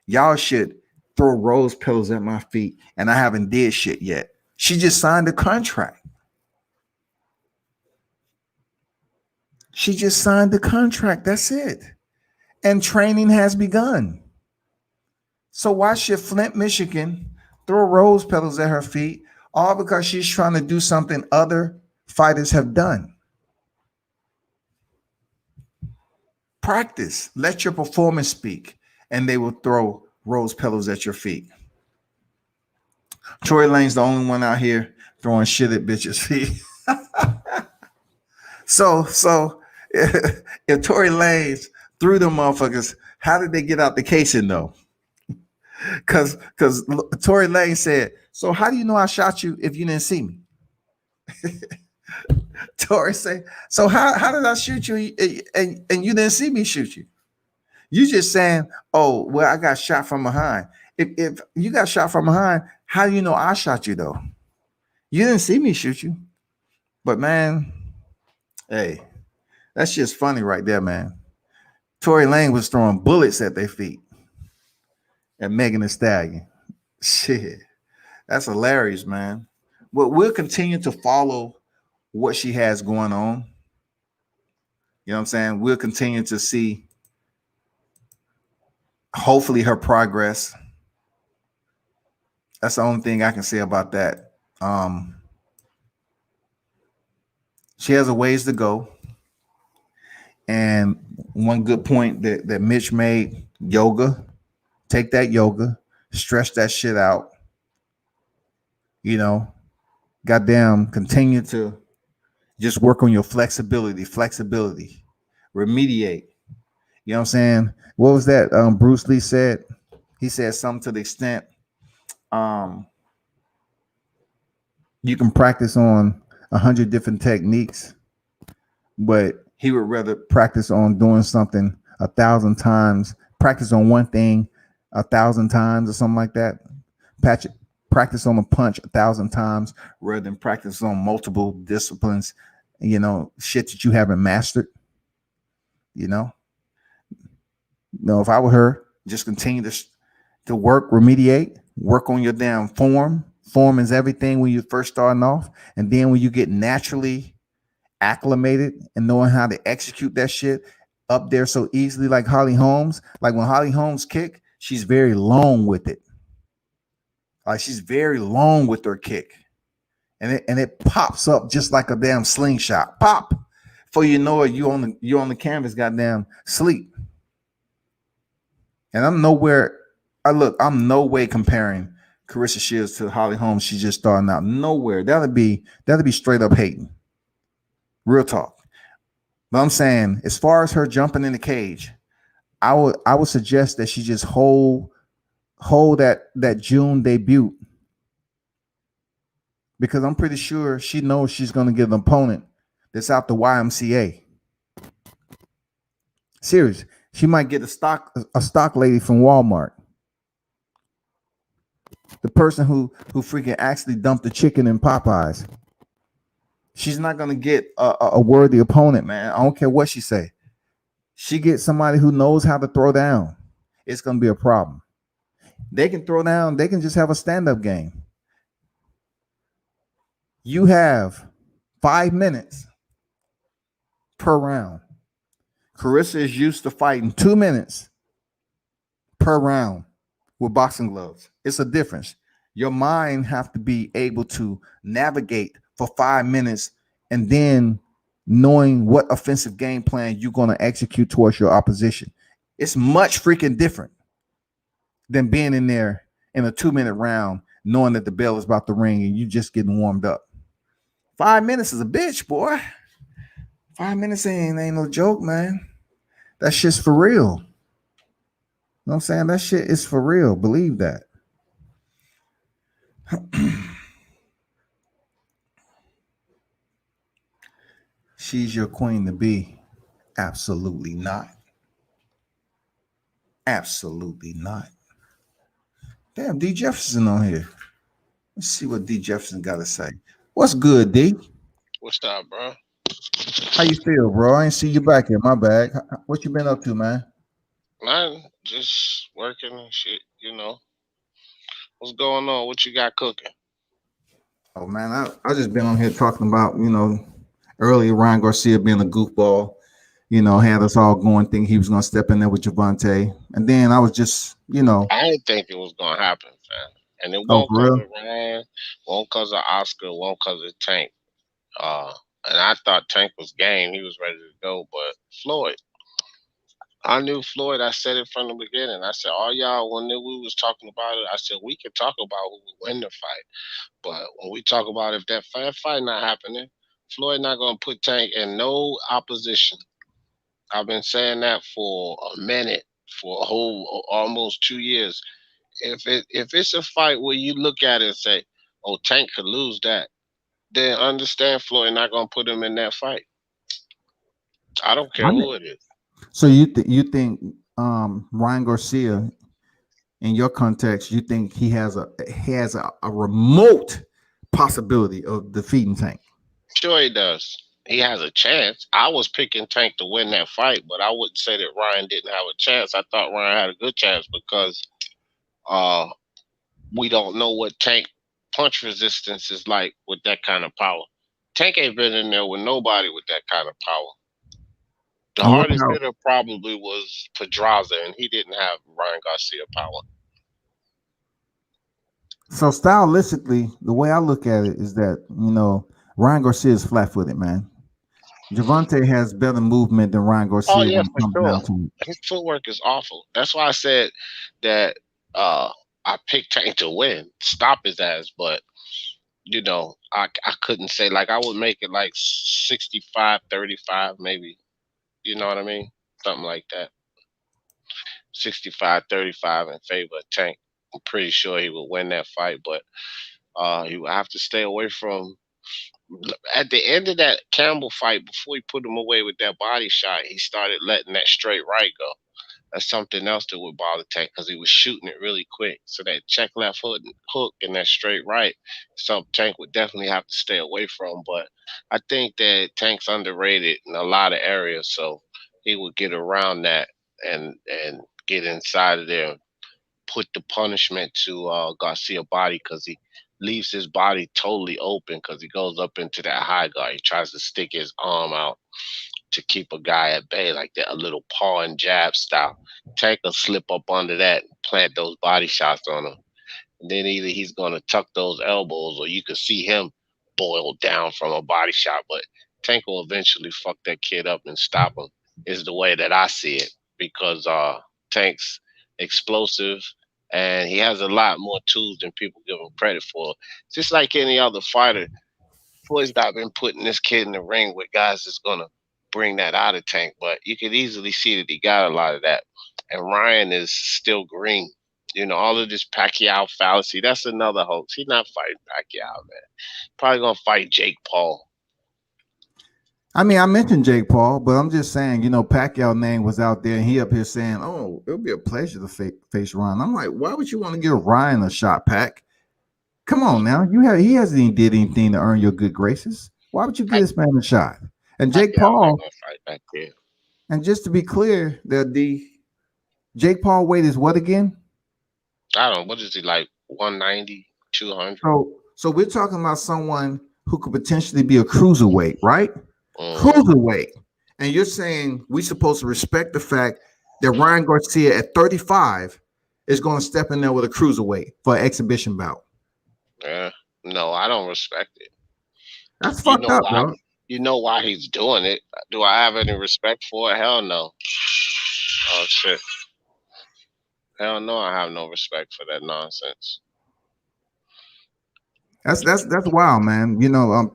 Y'all should throw rose petals at my feet, and I haven't did shit yet. She just signed a contract. She just signed the contract. That's it. And training has begun. So why should Flint, Michigan throw rose petals at her feet, all because she's trying to do something other fighters have done? Practice. Let your performance speak, and they will throw rose petals at your feet. Tory Lane's the only one out here throwing shit at bitches' feet. So if Tory Lanez threw them motherfuckers, how did they get out the casing though? Because Tory Lanez said, so how do you know I shot you if you didn't see me? Tory said, so how did I shoot you and you didn't see me shoot you? You just saying, oh, well, I got shot from behind. If you got shot from behind, how do you know I shot you though? You didn't see me shoot you. But man, hey, that's just funny right there, man. Tory Lane was throwing bullets at their feet at Megan Thee Stallion. Shit, that's hilarious, man. But we'll continue to follow what she has going on. You know what I'm saying? We'll continue to see, hopefully, her progress. That's the only thing I can say about that. She has a ways to go. And one good point that Mitch made, yoga. Take that yoga, stretch that shit out. You know, goddamn, continue to just work on your flexibility, remediate. You know what I'm saying? What was that Bruce Lee said? He said something to the extent, you can practice on 100 different techniques, but he would rather practice on doing something 1,000 times, practice on one thing 1,000 times or something like that. Practice on a punch 1,000 times rather than practice on multiple disciplines, you know, shit that you haven't mastered. You know, if I were her, just continue to work, remediate, work on your damn form. Form is everything when you first starting off, and then when you get naturally acclimated and knowing how to execute that shit up there so easily, like Holly Holmes. Like when Holly Holmes kick, she's very long with it. Like she's very long with her kick, and it pops up just like a damn slingshot. Pop, before you know it, you on the canvas, goddamn sleep. And I'm no way comparing Carissa Shields to Holly Holmes. She's just starting out. Nowhere. That'd be straight up hating. Real talk. But I'm saying, as far as her jumping in the cage, I would suggest that she just hold that June debut, because I'm pretty sure she knows she's going to get an opponent that's out the YMCA. Serious. She might get a stock lady from Walmart. The person who freaking actually dumped the chicken in Popeyes. She's not going to get a worthy opponent, man. I don't care what she say. She gets somebody who knows how to throw down. It's going to be a problem. They can throw down. They can just have a stand-up game. You have 5 minutes per round. Carissa is used to fighting 2 minutes per round with boxing gloves. It's a difference. Your mind have to be able to navigate for 5 minutes and then knowing what offensive game plan you're going to execute towards your opposition. It's much freaking different than being in there in a 2-minute round, knowing that the bell is about to ring and you just getting warmed up. 5 minutes is a bitch, boy. 5 minutes ain't no joke, man. That shit's for real. You know what I'm saying? That shit is for real. Believe that. She's your queen to be. Absolutely not. Absolutely not. Damn, D. Jefferson on here. Let's see what D. Jefferson got to say. What's good, D? What's up, bro? How you feel, bro? I ain't see you back here. My bag. What you been up to, man? Man, just working and shit. What's going on? What you got cooking? Oh man, I just been on here talking about earlier Ryan Garcia being a goofball. Had us all going thinking he was gonna step in there with Javante, and then I was just I didn't think it was gonna happen, fam. And it oh won't for cause real. of Ryan, won't cause of Oscar, won't cause of Tank. Uh, and I thought Tank was game. He was ready to go, but Floyd. I knew Floyd. I said it from the beginning. I said, all y'all, when we was talking about it, I said, we could talk about who would win the fight. But when we talk about if that fight not happening, Floyd not gonna put Tank in no opposition. I've been saying that for a minute, for a whole almost 2 years. If it's a fight where you look at it and say, "Oh, Tank could lose that," then understand Floyd not gonna put him in that fight. I don't care I who mean, it is. so you think Ryan Garcia in your context, you think he has a remote possibility of defeating Tank? Sure, he does. He has a chance. I was picking Tank to win that fight, but I wouldn't say that Ryan didn't have a chance. I thought Ryan had a good chance because uh, we don't know what Tank punch resistance is like with that kind of power. Tank ain't been in there with nobody with that kind of power. The And what hardest power? hitter probably was Pedraza, and he didn't have Ryan Garcia power. So stylistically, the way I look at it is that Ryan Garcia is flat-footed, man. Javante has better movement than Ryan Oh Garcia yeah, when it for comes down sure. to it. His footwork is awful. That's why I said that uh, I picked Tank to win, stop his ass. But I couldn't say like I would make it like 65-35 maybe. You know what I mean? Something like that. 65-35 in favor of Tank. I'm pretty sure he would win that fight, but he would have to stay away from. At the end of that Campbell fight, before he put him away with that body shot, he started letting that straight right go. That's something else that would bother Tank because he was shooting it really quick. So that check left hook and that straight right, something Tank would definitely have to stay away from. But I think that Tank's underrated in a lot of areas, so he would get around that and get inside of there, put the punishment to Garcia body because he leaves his body totally open because he goes up into that high guard. He tries to stick his arm out to keep a guy at bay like that, a little paw and jab style. Tank will slip up under that and plant those body shots on him. And then either he's going to tuck those elbows or you could see him boil down from a body shot. But Tank will eventually fuck that kid up and stop him, is the way that I see it. Because Tank's explosive and he has a lot more tools than people give him credit for. Just like any other fighter, Floyd's not been putting this kid in the ring with guys that's gonna bring that out of Tank, but you could easily see that he got a lot of that. And Ryan is still green. All of this Pacquiao fallacy, that's another hoax. He's not fighting Pacquiao, man. Probably gonna fight Jake Paul. I mean, I mentioned Jake Paul, but I'm just saying, Pacquiao name was out there, and he up here saying, "Oh, it would be a pleasure to face Ryan." I'm like, why would you want to give Ryan a shot, Pac? Come on now, he hasn't even did anything to earn your good graces. Why would you give this man a shot? And Jake Pacquiao ain't Paul, gonna fight back there. and just to be clear, the Jake Paul weight is what again? I don't know, what is he like 190, 200? So we're talking about someone who could potentially be a cruiserweight, right? Mm-hmm. Cruiserweight. And you're saying we're supposed to respect the fact that Ryan Garcia at 35 is going to step in there with a cruiserweight for an exhibition bout. Yeah. No, I don't respect it. That's You fucked know up, why? bro. You know why he's doing it. Do I have any respect for it? Hell no. Oh shit. Hell no, I have no respect for that nonsense. That's wild, man.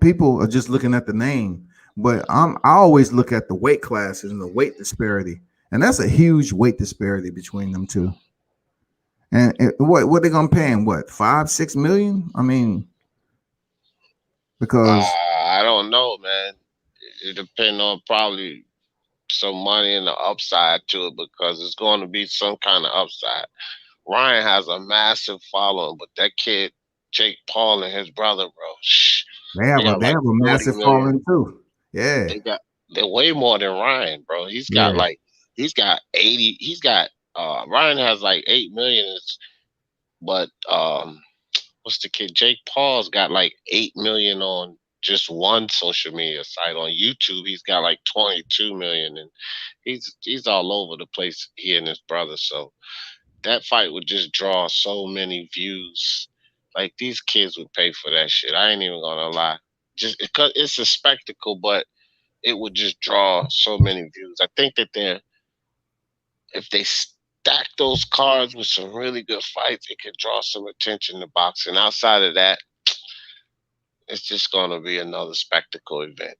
People are just looking at the name, but I always look at the weight classes and the weight disparity, and that's a huge weight disparity between them two. And what they gonna pay him? What 5-6 million? I mean, because I don't know, man. It depends on probably some money and the upside to it because it's going to be some kind of upside. Ryan has a massive following, but that kid Jake Paul and his brother, bro. They They have a got they like have a 40 massive million. following too. Yeah, They got they're way more than Ryan, bro. yeah. He's got 80. He's got Ryan has like 8 million, but what's the kid? Jake Paul's got like 8 million on just one social media site on YouTube. He's got like 22 million, and he's all over the place. He and his brother. So that fight would just draw so many views. Like these kids would pay for that shit. I ain't even gonna lie. Just because it's a spectacle, but it would just draw so many views. I think that if they stack those cards with some really good fights, it could draw some attention to boxing. Outside of that, it's just gonna be another spectacle event.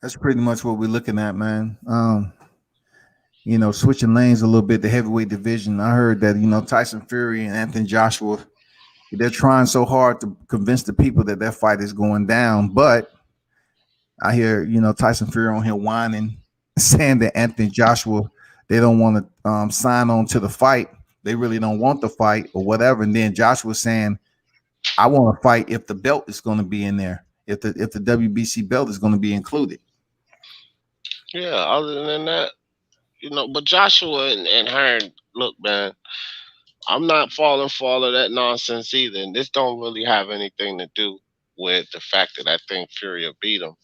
That's pretty much what we're looking at, man. Switching lanes a little bit, the heavyweight division. I heard that, Tyson Fury and Anthony Joshua, they're trying so hard to convince the people that that fight is going down. But I hear, Tyson Fury on here whining, saying that Anthony Joshua, they don't want to sign on to the fight. They really don't want the fight or whatever. And then Joshua saying, I want to fight if the belt is going to be in there, if the WBC belt is going to be included. Yeah, other than that, but Joshua and Hearn, look, man, I'm not falling for all of that nonsense either. And this don't really have anything to do with the fact that I think Fury will beat him.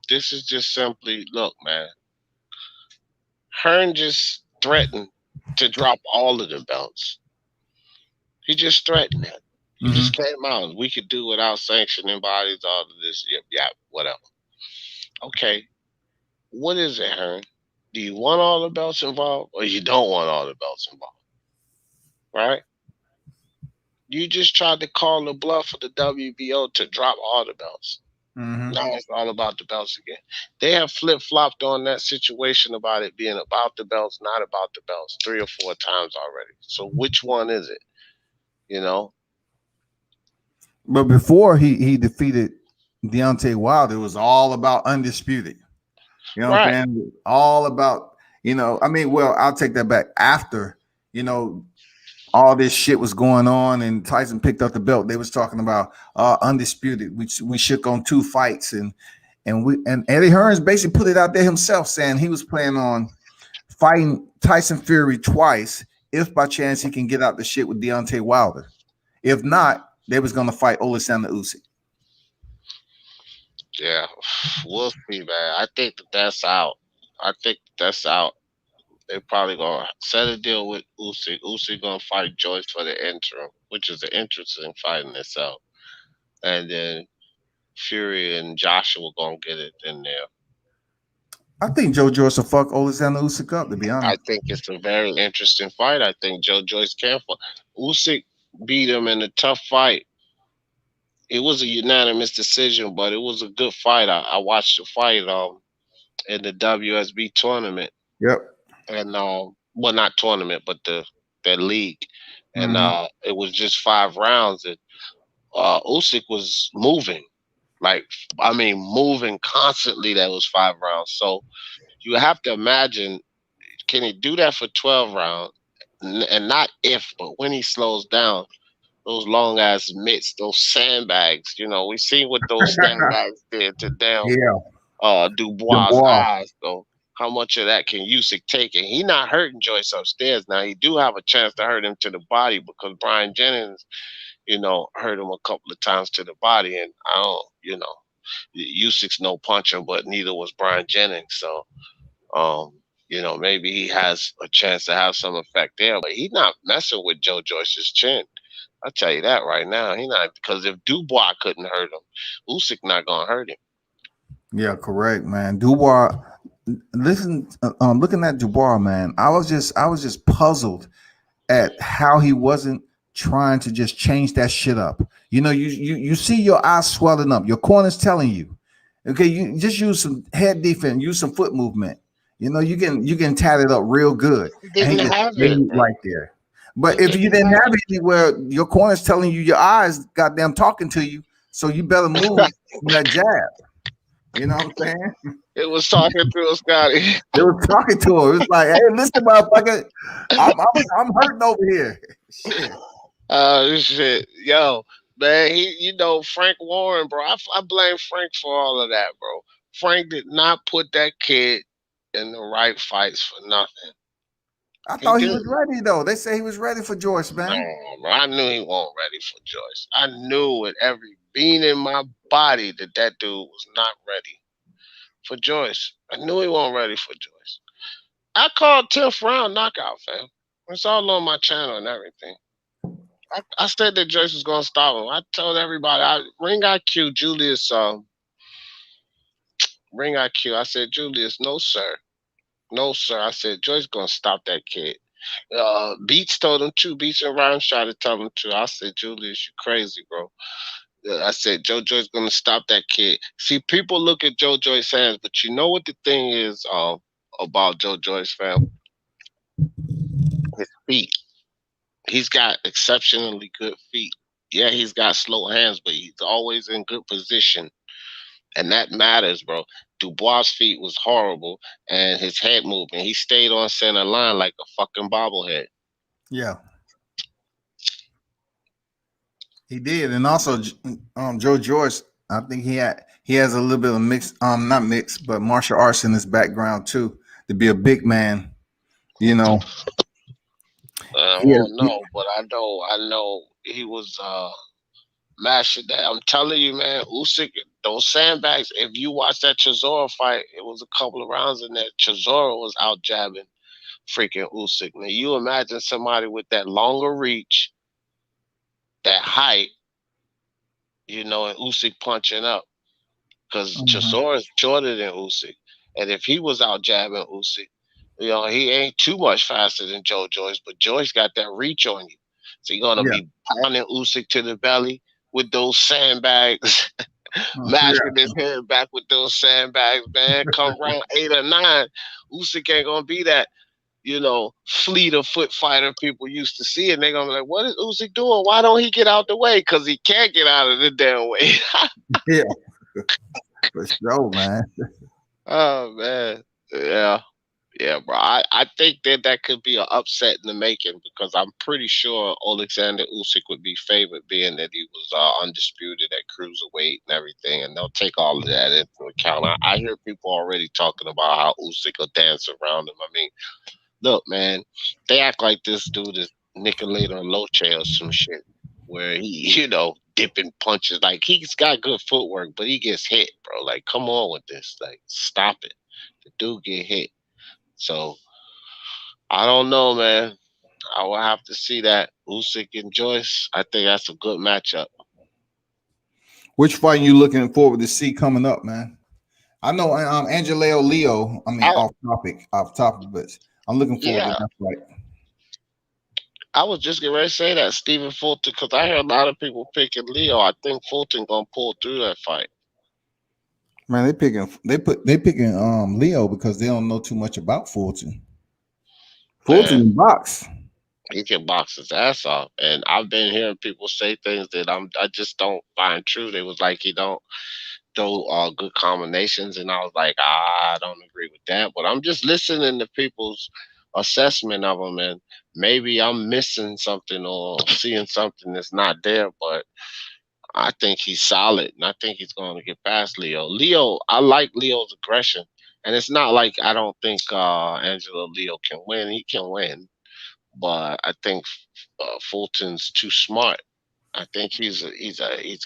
This is just simply, look, man, Hearn just threatened to drop all of the belts. He just threatened that. He just came out. We could do without sanctioning bodies, all of this, whatever. Okay, what is it, Hearn? Do you want all the belts involved, or you don't want all the belts involved? Right? You just tried to call the bluff of the WBO to drop all the belts. Now it's all about the belts again. They have flip-flopped on that situation about it being about the belts, not about the belts, 3 or 4 times already. So which one is it? But before he defeated Deontay Wilder, it was all about undisputed. You know what I'm saying? All about, I'll take that back. After, all this shit was going on and Tyson picked up the belt, they was talking about undisputed. We shook on 2 fights and Eddie Hearns basically put it out there himself, saying he was planning on fighting Tyson Fury twice if by chance he can get out the shit with Deontay Wilder. If not, they was gonna fight Alexander Usyk. Yeah, we'll see, man. I think that's out. They're probably gonna set a deal with Usyk. Usyk gonna fight Joyce for the interim, which is an interesting fight in itself. And then Fury and Joshua gonna get it in there. I think Joe Joyce will fuck Alexander Usyk up, to be honest. I think it's a very interesting fight. I think Joe Joyce can fight. Usyk beat him in a tough fight. It was a unanimous decision, but it was a good fight. I watched the fight in the WSB tournament. Yep. And well, not tournament, but the league. And it was just 5 rounds. And Usyk was moving, moving constantly. That was 5 rounds. So you have to imagine, can he do that for 12 rounds? And not if, but when he slows down, those long ass mitts, those sandbags. We seen what those sandbags did to damn Dubois' eyes. So how much of that can Usyk take? And he not hurting Joyce upstairs. Now he do have a chance to hurt him to the body because Brian Jennings, hurt him a couple of times to the body. And I don't, Usyk's no puncher, but neither was Brian Jennings. So, maybe he has a chance to have some effect there. But he's not messing with Joe Joyce's chin. I'll tell you that right now. He not, because if Dubois couldn't hurt him, Usyk not gonna hurt him. Yeah, correct, man. Dubois. Listen, looking at Dubois, man, I was just puzzled at how he wasn't trying to just change that shit up. You see your eyes swelling up. Your corner's telling you, okay, you just use some head defense, use some foot movement. You can tat it up real good. Didn't have it right there. But if you didn't have it anywhere, your corner's telling you, your eyes goddamn talking to you, so you better move that jab. You know what I'm saying? It was talking to us, Scotty. It was talking to him. It was like, hey, listen, motherfucker, I'm hurting over here. Shit. Shit, yo, man, Frank Warren, bro. I blame Frank for all of that, bro. Frank did not put that kid in the right fights for nothing. I He thought he was didn't. ready though. They say he was ready for Joyce, man. No, bro. I knew he wasn't ready for Joyce. I knew with every being in my body that that dude was not ready for Joyce. I knew he wasn't ready for Joyce. I called 10th round knockout, fam. It's all on my channel and everything. I said that Joyce was gonna stop him. I told everybody, Ring IQ, Julius, Ring IQ. I said, Julius, no sir, no sir. I said Joyce gonna stop that kid. Beats told him too. Beats and Ryan tried to tell him too. I said, Julius, you crazy, bro. I said Joe Joy's gonna stop that kid. See, people look at Joe Joy's hands, but you know what the thing is about Joe Joy's fam? His feet. He's got exceptionally good feet. Yeah, he's got slow hands, but he's always in good position. And that matters, bro. Dubois' feet was horrible, and his head movement. He stayed on center line like a fucking bobblehead. Yeah, he did, and also Joe Joyce. I think he has a little bit of mix, not mixed, but martial arts in his background too. To be a big man, you know. Well, no, but I know he was mashing that. I'm telling you, man, Usyk, those sandbags. If you watch that Chisora fight, it was a couple of rounds in there. Chisora was out jabbing freaking Usyk. Now you imagine somebody with that longer reach, that height, and Usyk punching up because Mhm. Chisora is shorter than Usyk, and if he was out jabbing Usyk, he ain't too much faster than Joe Joyce, but Joyce got that reach on you, so you're gonna Yeah, be pounding Usyk to the belly with those sandbags, mashing yeah, his head back with those sandbags, man. Come round 8 or 9, Usyk ain't gonna be that, fleet of foot fighter people used to see, and they're gonna be like, "What is Usyk doing? Why don't he get out the way? Because he can't get out of the damn way." yeah, for sure, man. Oh man, yeah, yeah, bro. I think that that could be an upset in the making because I'm pretty sure Alexander Usyk would be favored, being that he was undisputed at cruiserweight and everything, and they'll take all of that into account. I hear people already talking about how Usyk will dance around him. I mean, look, man, they act like this dude is Nicolator Loche or some shit, where he, dipping punches. Like he's got good footwork, but he gets hit, bro. Like, come on with this. Like, stop it. The dude get hit. So I don't know, man. I will have to see that Usyk and Joyce. I think that's a good matchup. Which fight you looking forward to see coming up, man? I know Angelo Leo. I mean, I off topic, but I'm looking forward to Yeah, that fight. I was just getting ready to say that Stephen Fulton because I hear a lot of people picking Leo. I think Fulton gonna pull through that fight. Man, they picking Leo because they don't know too much about Fulton. Fulton Man, in box. he can box his ass off. And I've been hearing people say things that I just don't find true. They was like he don't throw good combinations, and I was like, I don't agree with that. But I'm just listening to people's assessment of him, and maybe I'm missing something or seeing something that's not there. But I think he's solid, and I think he's going to get past Leo. Leo, I like Leo's aggression, and it's not like I don't think Angelo Leo can win. He can win, but I think Fulton's too smart. I think he's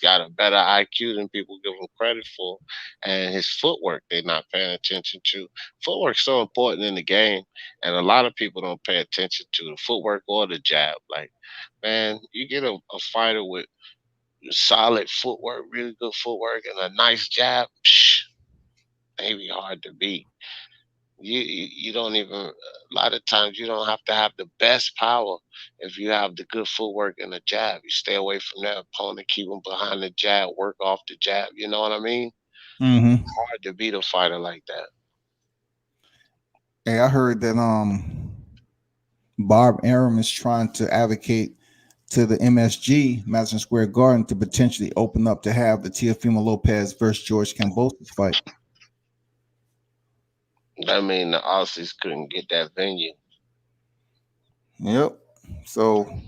got a better IQ than people give him credit for, and his footwork they're not paying attention to. Footwork's so important in the game, and a lot of people don't pay attention to the footwork or the jab. Like, man, you get a fighter with solid footwork, really good footwork, and a nice jab, maybe hard to beat. You don't even a lot of times you don't have to have the best power if you have the good footwork and the jab. You stay away from that opponent, keep them behind the jab, work off the jab. You know what I mean? Mm-hmm. Hard to beat a fighter like that. Hey, I heard that Bob Arum is trying to advocate to the MSG Madison Square Garden to potentially open up to have the Teofimo Lopez versus George Kambosos fight. I mean, the Aussies couldn't get that venue. Yep. So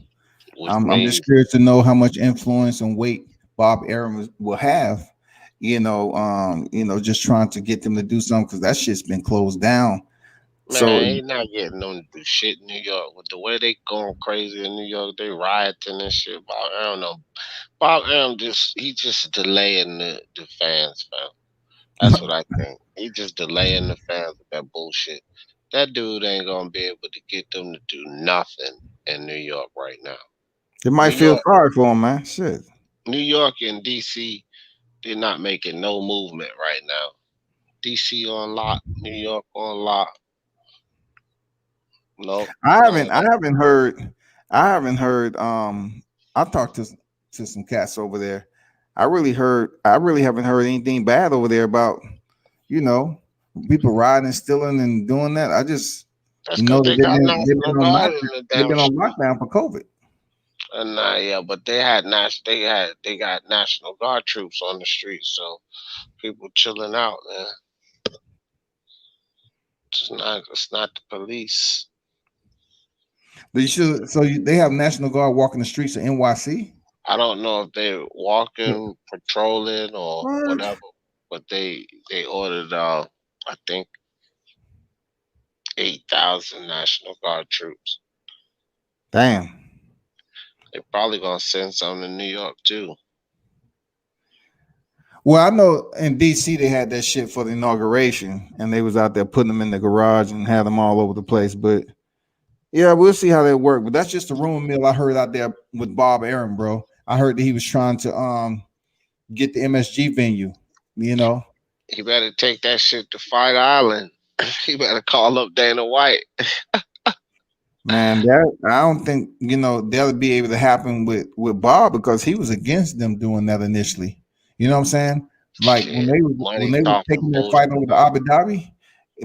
which I'm made just curious to know how much influence and weight Bob Aaron will have. Just trying to get them to do something because that shit's been closed down. So man, he not getting them to do shit in New York. With the way they going crazy in New York, they rioting and shit. Bob, I don't know. Bob Arum just delaying the fans, fam. That's what I think. He just delaying the fans with that bullshit. That dude ain't gonna be able to get them to do nothing in New York right now. it New might feel York, sorry for him, man. Shit. New York and DC, they're not making no movement right now. DC on lock, New York on lock. Nope, I none haven't of I that. haven't heard I haven't heard I talked to some cats over there. I really haven't heard anything bad over there about, you know, people riding and stealing and doing that. I just That's because that they got they've National been on Guard lockdown. in the They've damn been on street. lockdown for COVID. Yeah, but they got National Guard troops on the street, so people chilling out, man. It's not the police. They have National Guard walking the streets of NYC. I don't know if they're walking, patrolling, or What? whatever, but they ordered I think 8,000 National Guard troops. Damn. They probably gonna send some to New York too. Well, I know in DC they had that shit for the inauguration, and they was out there putting them in the garage and had them all over the place. But yeah, we'll see how that work. But that's just a rumor mill I heard out there with Bob Aaron, bro. I heard that he was trying to get the MSG venue. You know, He better take that shit to Fight Island. He better call up Dana White. man, that I don't think that'll be able to happen with Bob because he was against them doing that initially. You know what I'm saying? Like Shit, when money they were talking taking that bullshit. fight over to Abu Dhabi,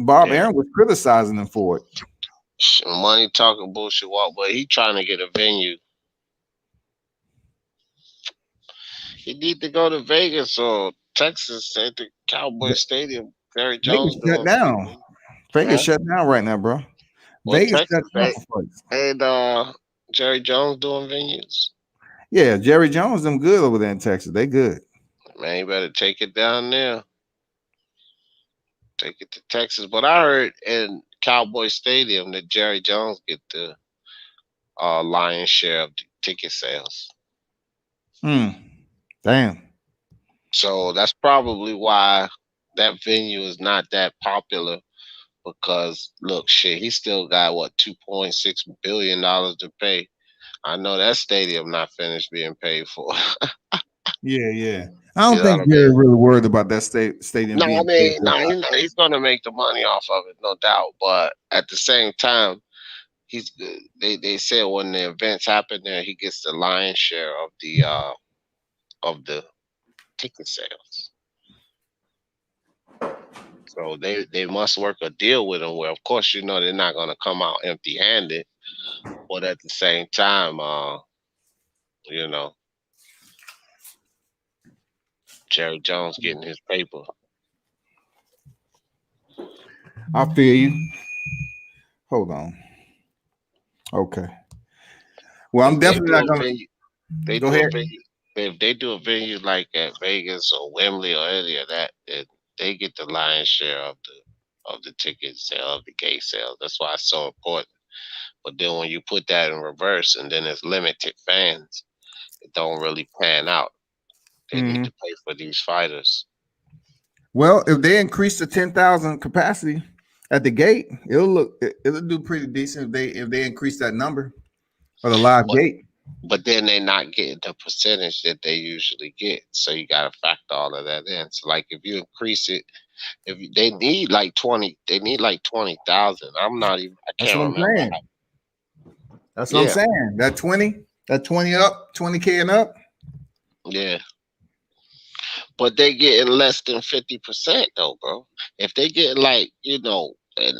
Bob Yeah, Aaron was criticizing them for it. money talking bullshit. Walk, but he trying to get a venue. He need to go to Vegas or Texas at the Cowboy Stadium. Jerry Vegas Jones shut doing down. venues. Vegas Huh? shut down right now, bro. Well, Vegas shut Texas down for fights. and Jerry Jones doing venues. Yeah, Jerry Jones, them good over there in Texas. They good. Man, you better take it down there. Take it to Texas. But I heard in Cowboy Stadium that Jerry Jones get the lion's share of the ticket sales. Hmm. Damn. So that's probably why that venue is not that popular. Because look, shit, he still got what $2.6 billion to pay. I know that stadium not finished being paid for. Yeah, yeah. I You don't know what think I Jerry mean? really worried about that stadium No, I being paid mean, for. he's gonna make the money off of it, no doubt. But at the same time, he's they said when the events happen there, he gets the lion's share of the ticket sales. So they must work a deal with him where, of course, they're not gonna come out empty handed, but at the same time, you know, Jerry Jones getting his paper. I feel you. Hold on. Okay. Well, I'm If they definitely do not a gonna venue, they go do a ahead. venue. If they do a venue like at Vegas or Wembley or any of that, then they get the lion's share of the ticket sale, of the gate sales. That's why it's so important. But then when you put that in reverse and then it's limited fans, it don't really pan out. They need Mhm. to pay for these fighters. Well, if they increase the 10,000 capacity at the gate, it'll do pretty decent if they increase that number for the live But gate. but then they're not getting the percentage that they usually get. So you gotta factor all of that in. So like if you increase it, they need like 20, they need like 20,000. I That's can't what I'm remember saying. how. That's what I'm Yeah, saying. That 20 up, 20K and up. yeah. But they getting less than 50% though, bro. If they get like, in the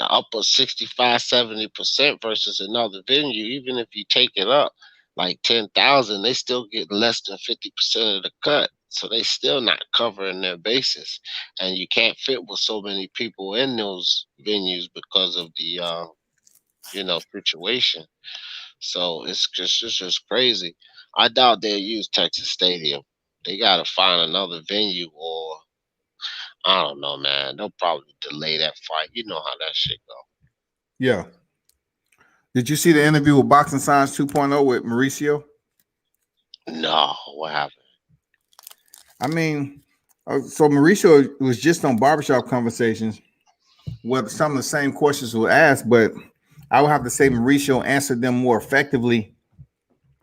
upper 65, 70% versus another venue, even if you take it up like 10,000, they still get less than 50% of the cut. So they still not covering their bases. And you can't fit with so many people in those venues because of the situation. So it's just crazy. I doubt they'll use Texas Stadium. They gotta find another venue, or I don't know, man. They'll probably delay that fight. You know how that shit go. Yeah. Did you see the interview with Boxing Science 2.0 with Mauricio? No, what happened? I mean, so Mauricio was just on Barbershop Conversations where some of the same questions were asked, but I would have to say Mauricio answered them more effectively,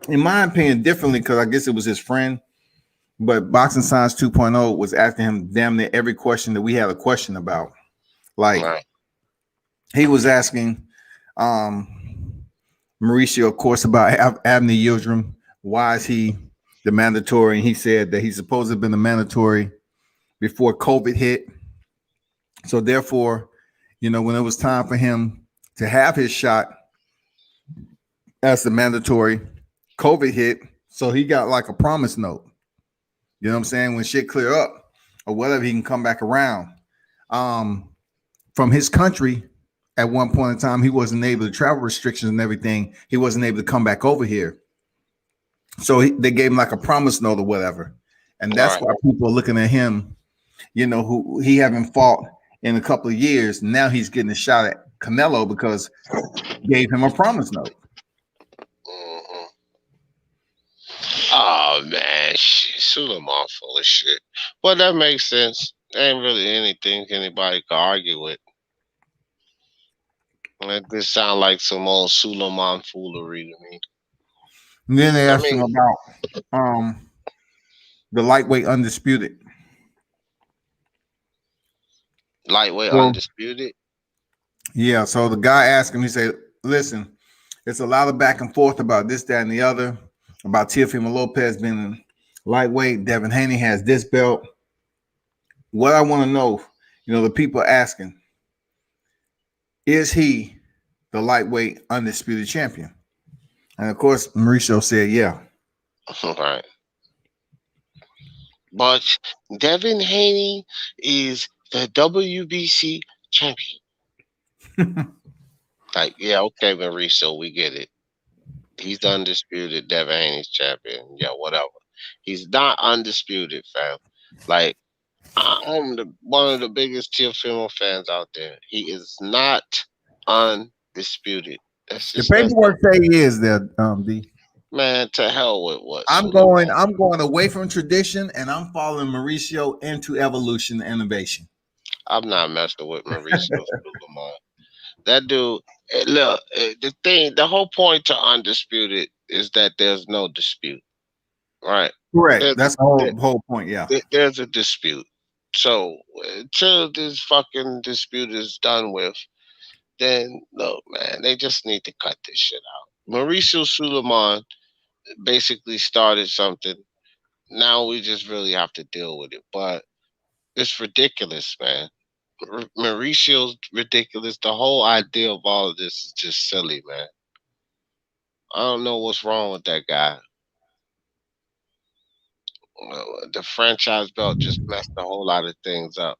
in my opinion, differently because I guess it was his friend. But Boxing Science 2.0 was asking him damn near every question that we had a question about. Like Right, he was asking um, Mauricio, of course, about Abner Yildirim. Why is he the mandatory? And he said that he's supposed to have been the mandatory before COVID hit. So therefore, when it was time for him to have his shot as the mandatory, COVID hit. So he got like a promise note. You know what I'm saying? When shit clear up or whatever, he can come back around. From his country, at one point in time, he wasn't able to travel restrictions and everything. He wasn't able to come back over here. So they gave him like a promise note or whatever. And that's right. why people are looking at him, who he haven't fought in a couple of years. Now he's getting a shot at Canelo because gave him a promise note. Hmm. Oh man, shit, Suleiman full of shit. But that makes sense. Ain't really anything anybody can argue with. Like, this sound like some old Suleiman foolery to me. And then they I asked him mean, about the lightweight undisputed. lightweight So undisputed. yeah, so the guy asked him, he said, listen, it's a lot of back and forth about this, that, and the other, about Teofimo Lopez being lightweight. Devin Haney has this belt. What I want to know, the people asking, is he the lightweight undisputed champion? And of course, Mauricio said, yeah. Right. But Devin Haney is the WBC champion. Like, yeah, okay, Mauricio, we get it. He's the undisputed Devin Haney's champion. Yeah, whatever. He's not undisputed, fam. Like, I'm one of the biggest Teofimo fans out there. He is not undisputed. That's The just that's paperwork say he is there, D. man. To hell with what I'm Suleiman. going, I'm going away from tradition and I'm following Mauricio into evolution and innovation. I'm not messing with Mauricio Suleiman. That dude. Look, the whole point to undisputed is that there's no dispute, right? Correct. There's a, That's the whole point. Yeah. there's a dispute. So until this fucking dispute is done with, then look, man, they just need to cut this shit out. Mauricio Suleiman basically started something. Now we just really have to deal with it. But it's ridiculous, man. Mauricio's ridiculous. The whole idea of all of this is just silly, man. I don't know what's wrong with that guy. The franchise belt just messed a whole lot of things up,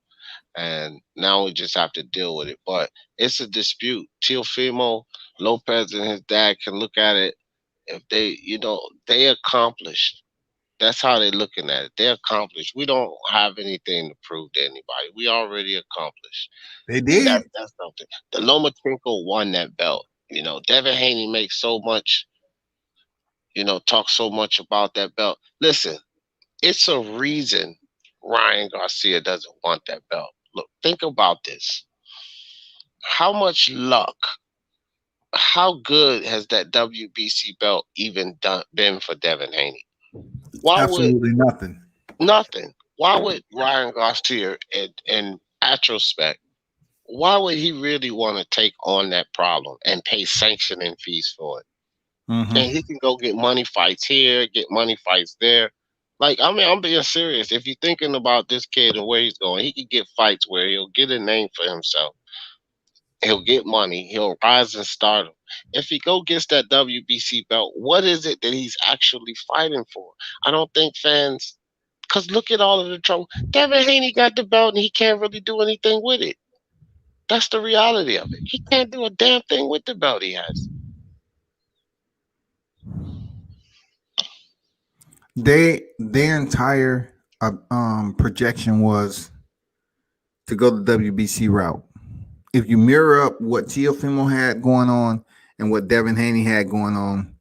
and now we just have to deal with it. But it's a dispute. Teofimo Lopez and his dad can look at it. If they accomplished. That's how they're looking at it. They're accomplished. We don't have anything to prove to anybody. We already accomplished, They and did. that's something. The Lomachenko won that belt. Devin Haney makes so much. Talk so much about that belt. Listen, it's a reason Ryan Garcia doesn't want that belt. Look, think about this. How much luck, how good has that WBC belt even been for Devin Haney? Why would Absolutely nothing. nothing? Why would Ryan Garcia, in retrospect, why would he really want to take on that problem and pay sanctioning fees for it? And Mm-hmm. he can go get money fights here, get money fights there. Like, I mean, I'm being serious. If you're thinking about this kid and where he's going, he could get fights where he'll get a name for himself. He'll get money. He'll rise in stardom. If he go gets that WBC belt, what is it that he's actually fighting for? I don't think fans, because look at all of the trouble. Devin Haney got the belt and he can't really do anything with it. That's the reality of it. He can't do a damn thing with the belt he has. Their entire projection was to go the WBC route. If you mirror up what Teofimo had going on and what Devin Haney had going on,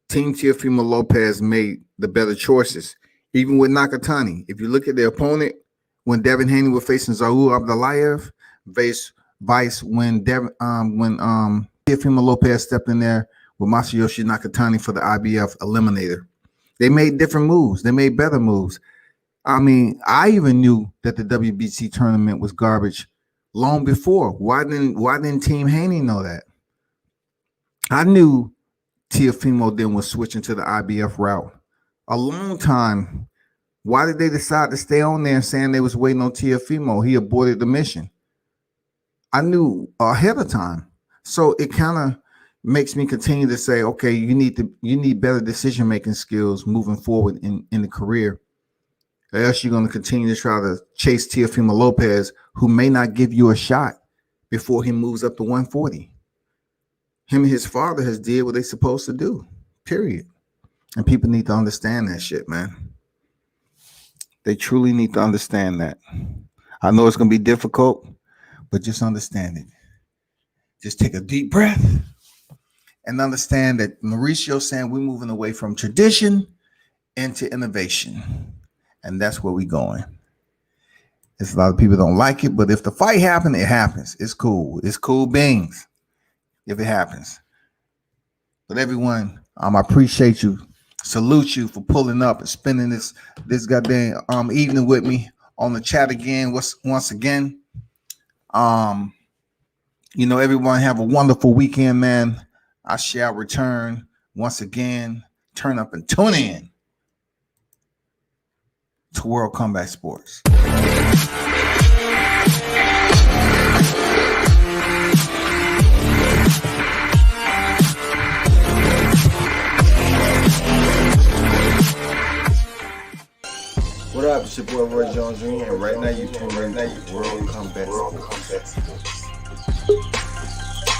Team Teofimo Lopez made the better choices. Even with Nakatani, if you look at the opponent, when Devin Haney was facing Zaur Abdullayev, vice when Teofimo Lopez stepped in there with Masayoshi Nakatani for the IBF eliminator. They made different moves. They made better moves. I mean, I even knew that the WBC tournament was garbage long before. Why didn't Team Haney know that? I knew Teofimo then was switching to the IBF route a long time. Why did they decide to stay on there and saying they was waiting on Teofimo? He aborted the mission. I knew ahead of time. So it kind of makes me continue to say, okay, you need better decision-making skills moving forward in the career. Or else you're going to continue to try to chase Teofimo Lopez, who may not give you a shot before he moves up to 140. Him and his father has did what they're supposed to do, period. And people need to understand that shit, man. They truly need to understand that. I know it's going to be difficult, but just understand it. Just take a deep breath and understand that Mauricio's saying we're moving away from tradition into innovation. And that's where we're going. It's a lot of people don't like it, but if the fight happens, it happens. It's cool. It's cool beans if it happens. But everyone, I appreciate you. Salute you for pulling up and spending this goddamn evening with me on the chat again. Once again. Everyone have a wonderful weekend, man. I shall return once again. Turn up and tune in to World Combat Sports. What up? It's your boy Roy Jones Jr. And right now you tune in to World Combat Sports.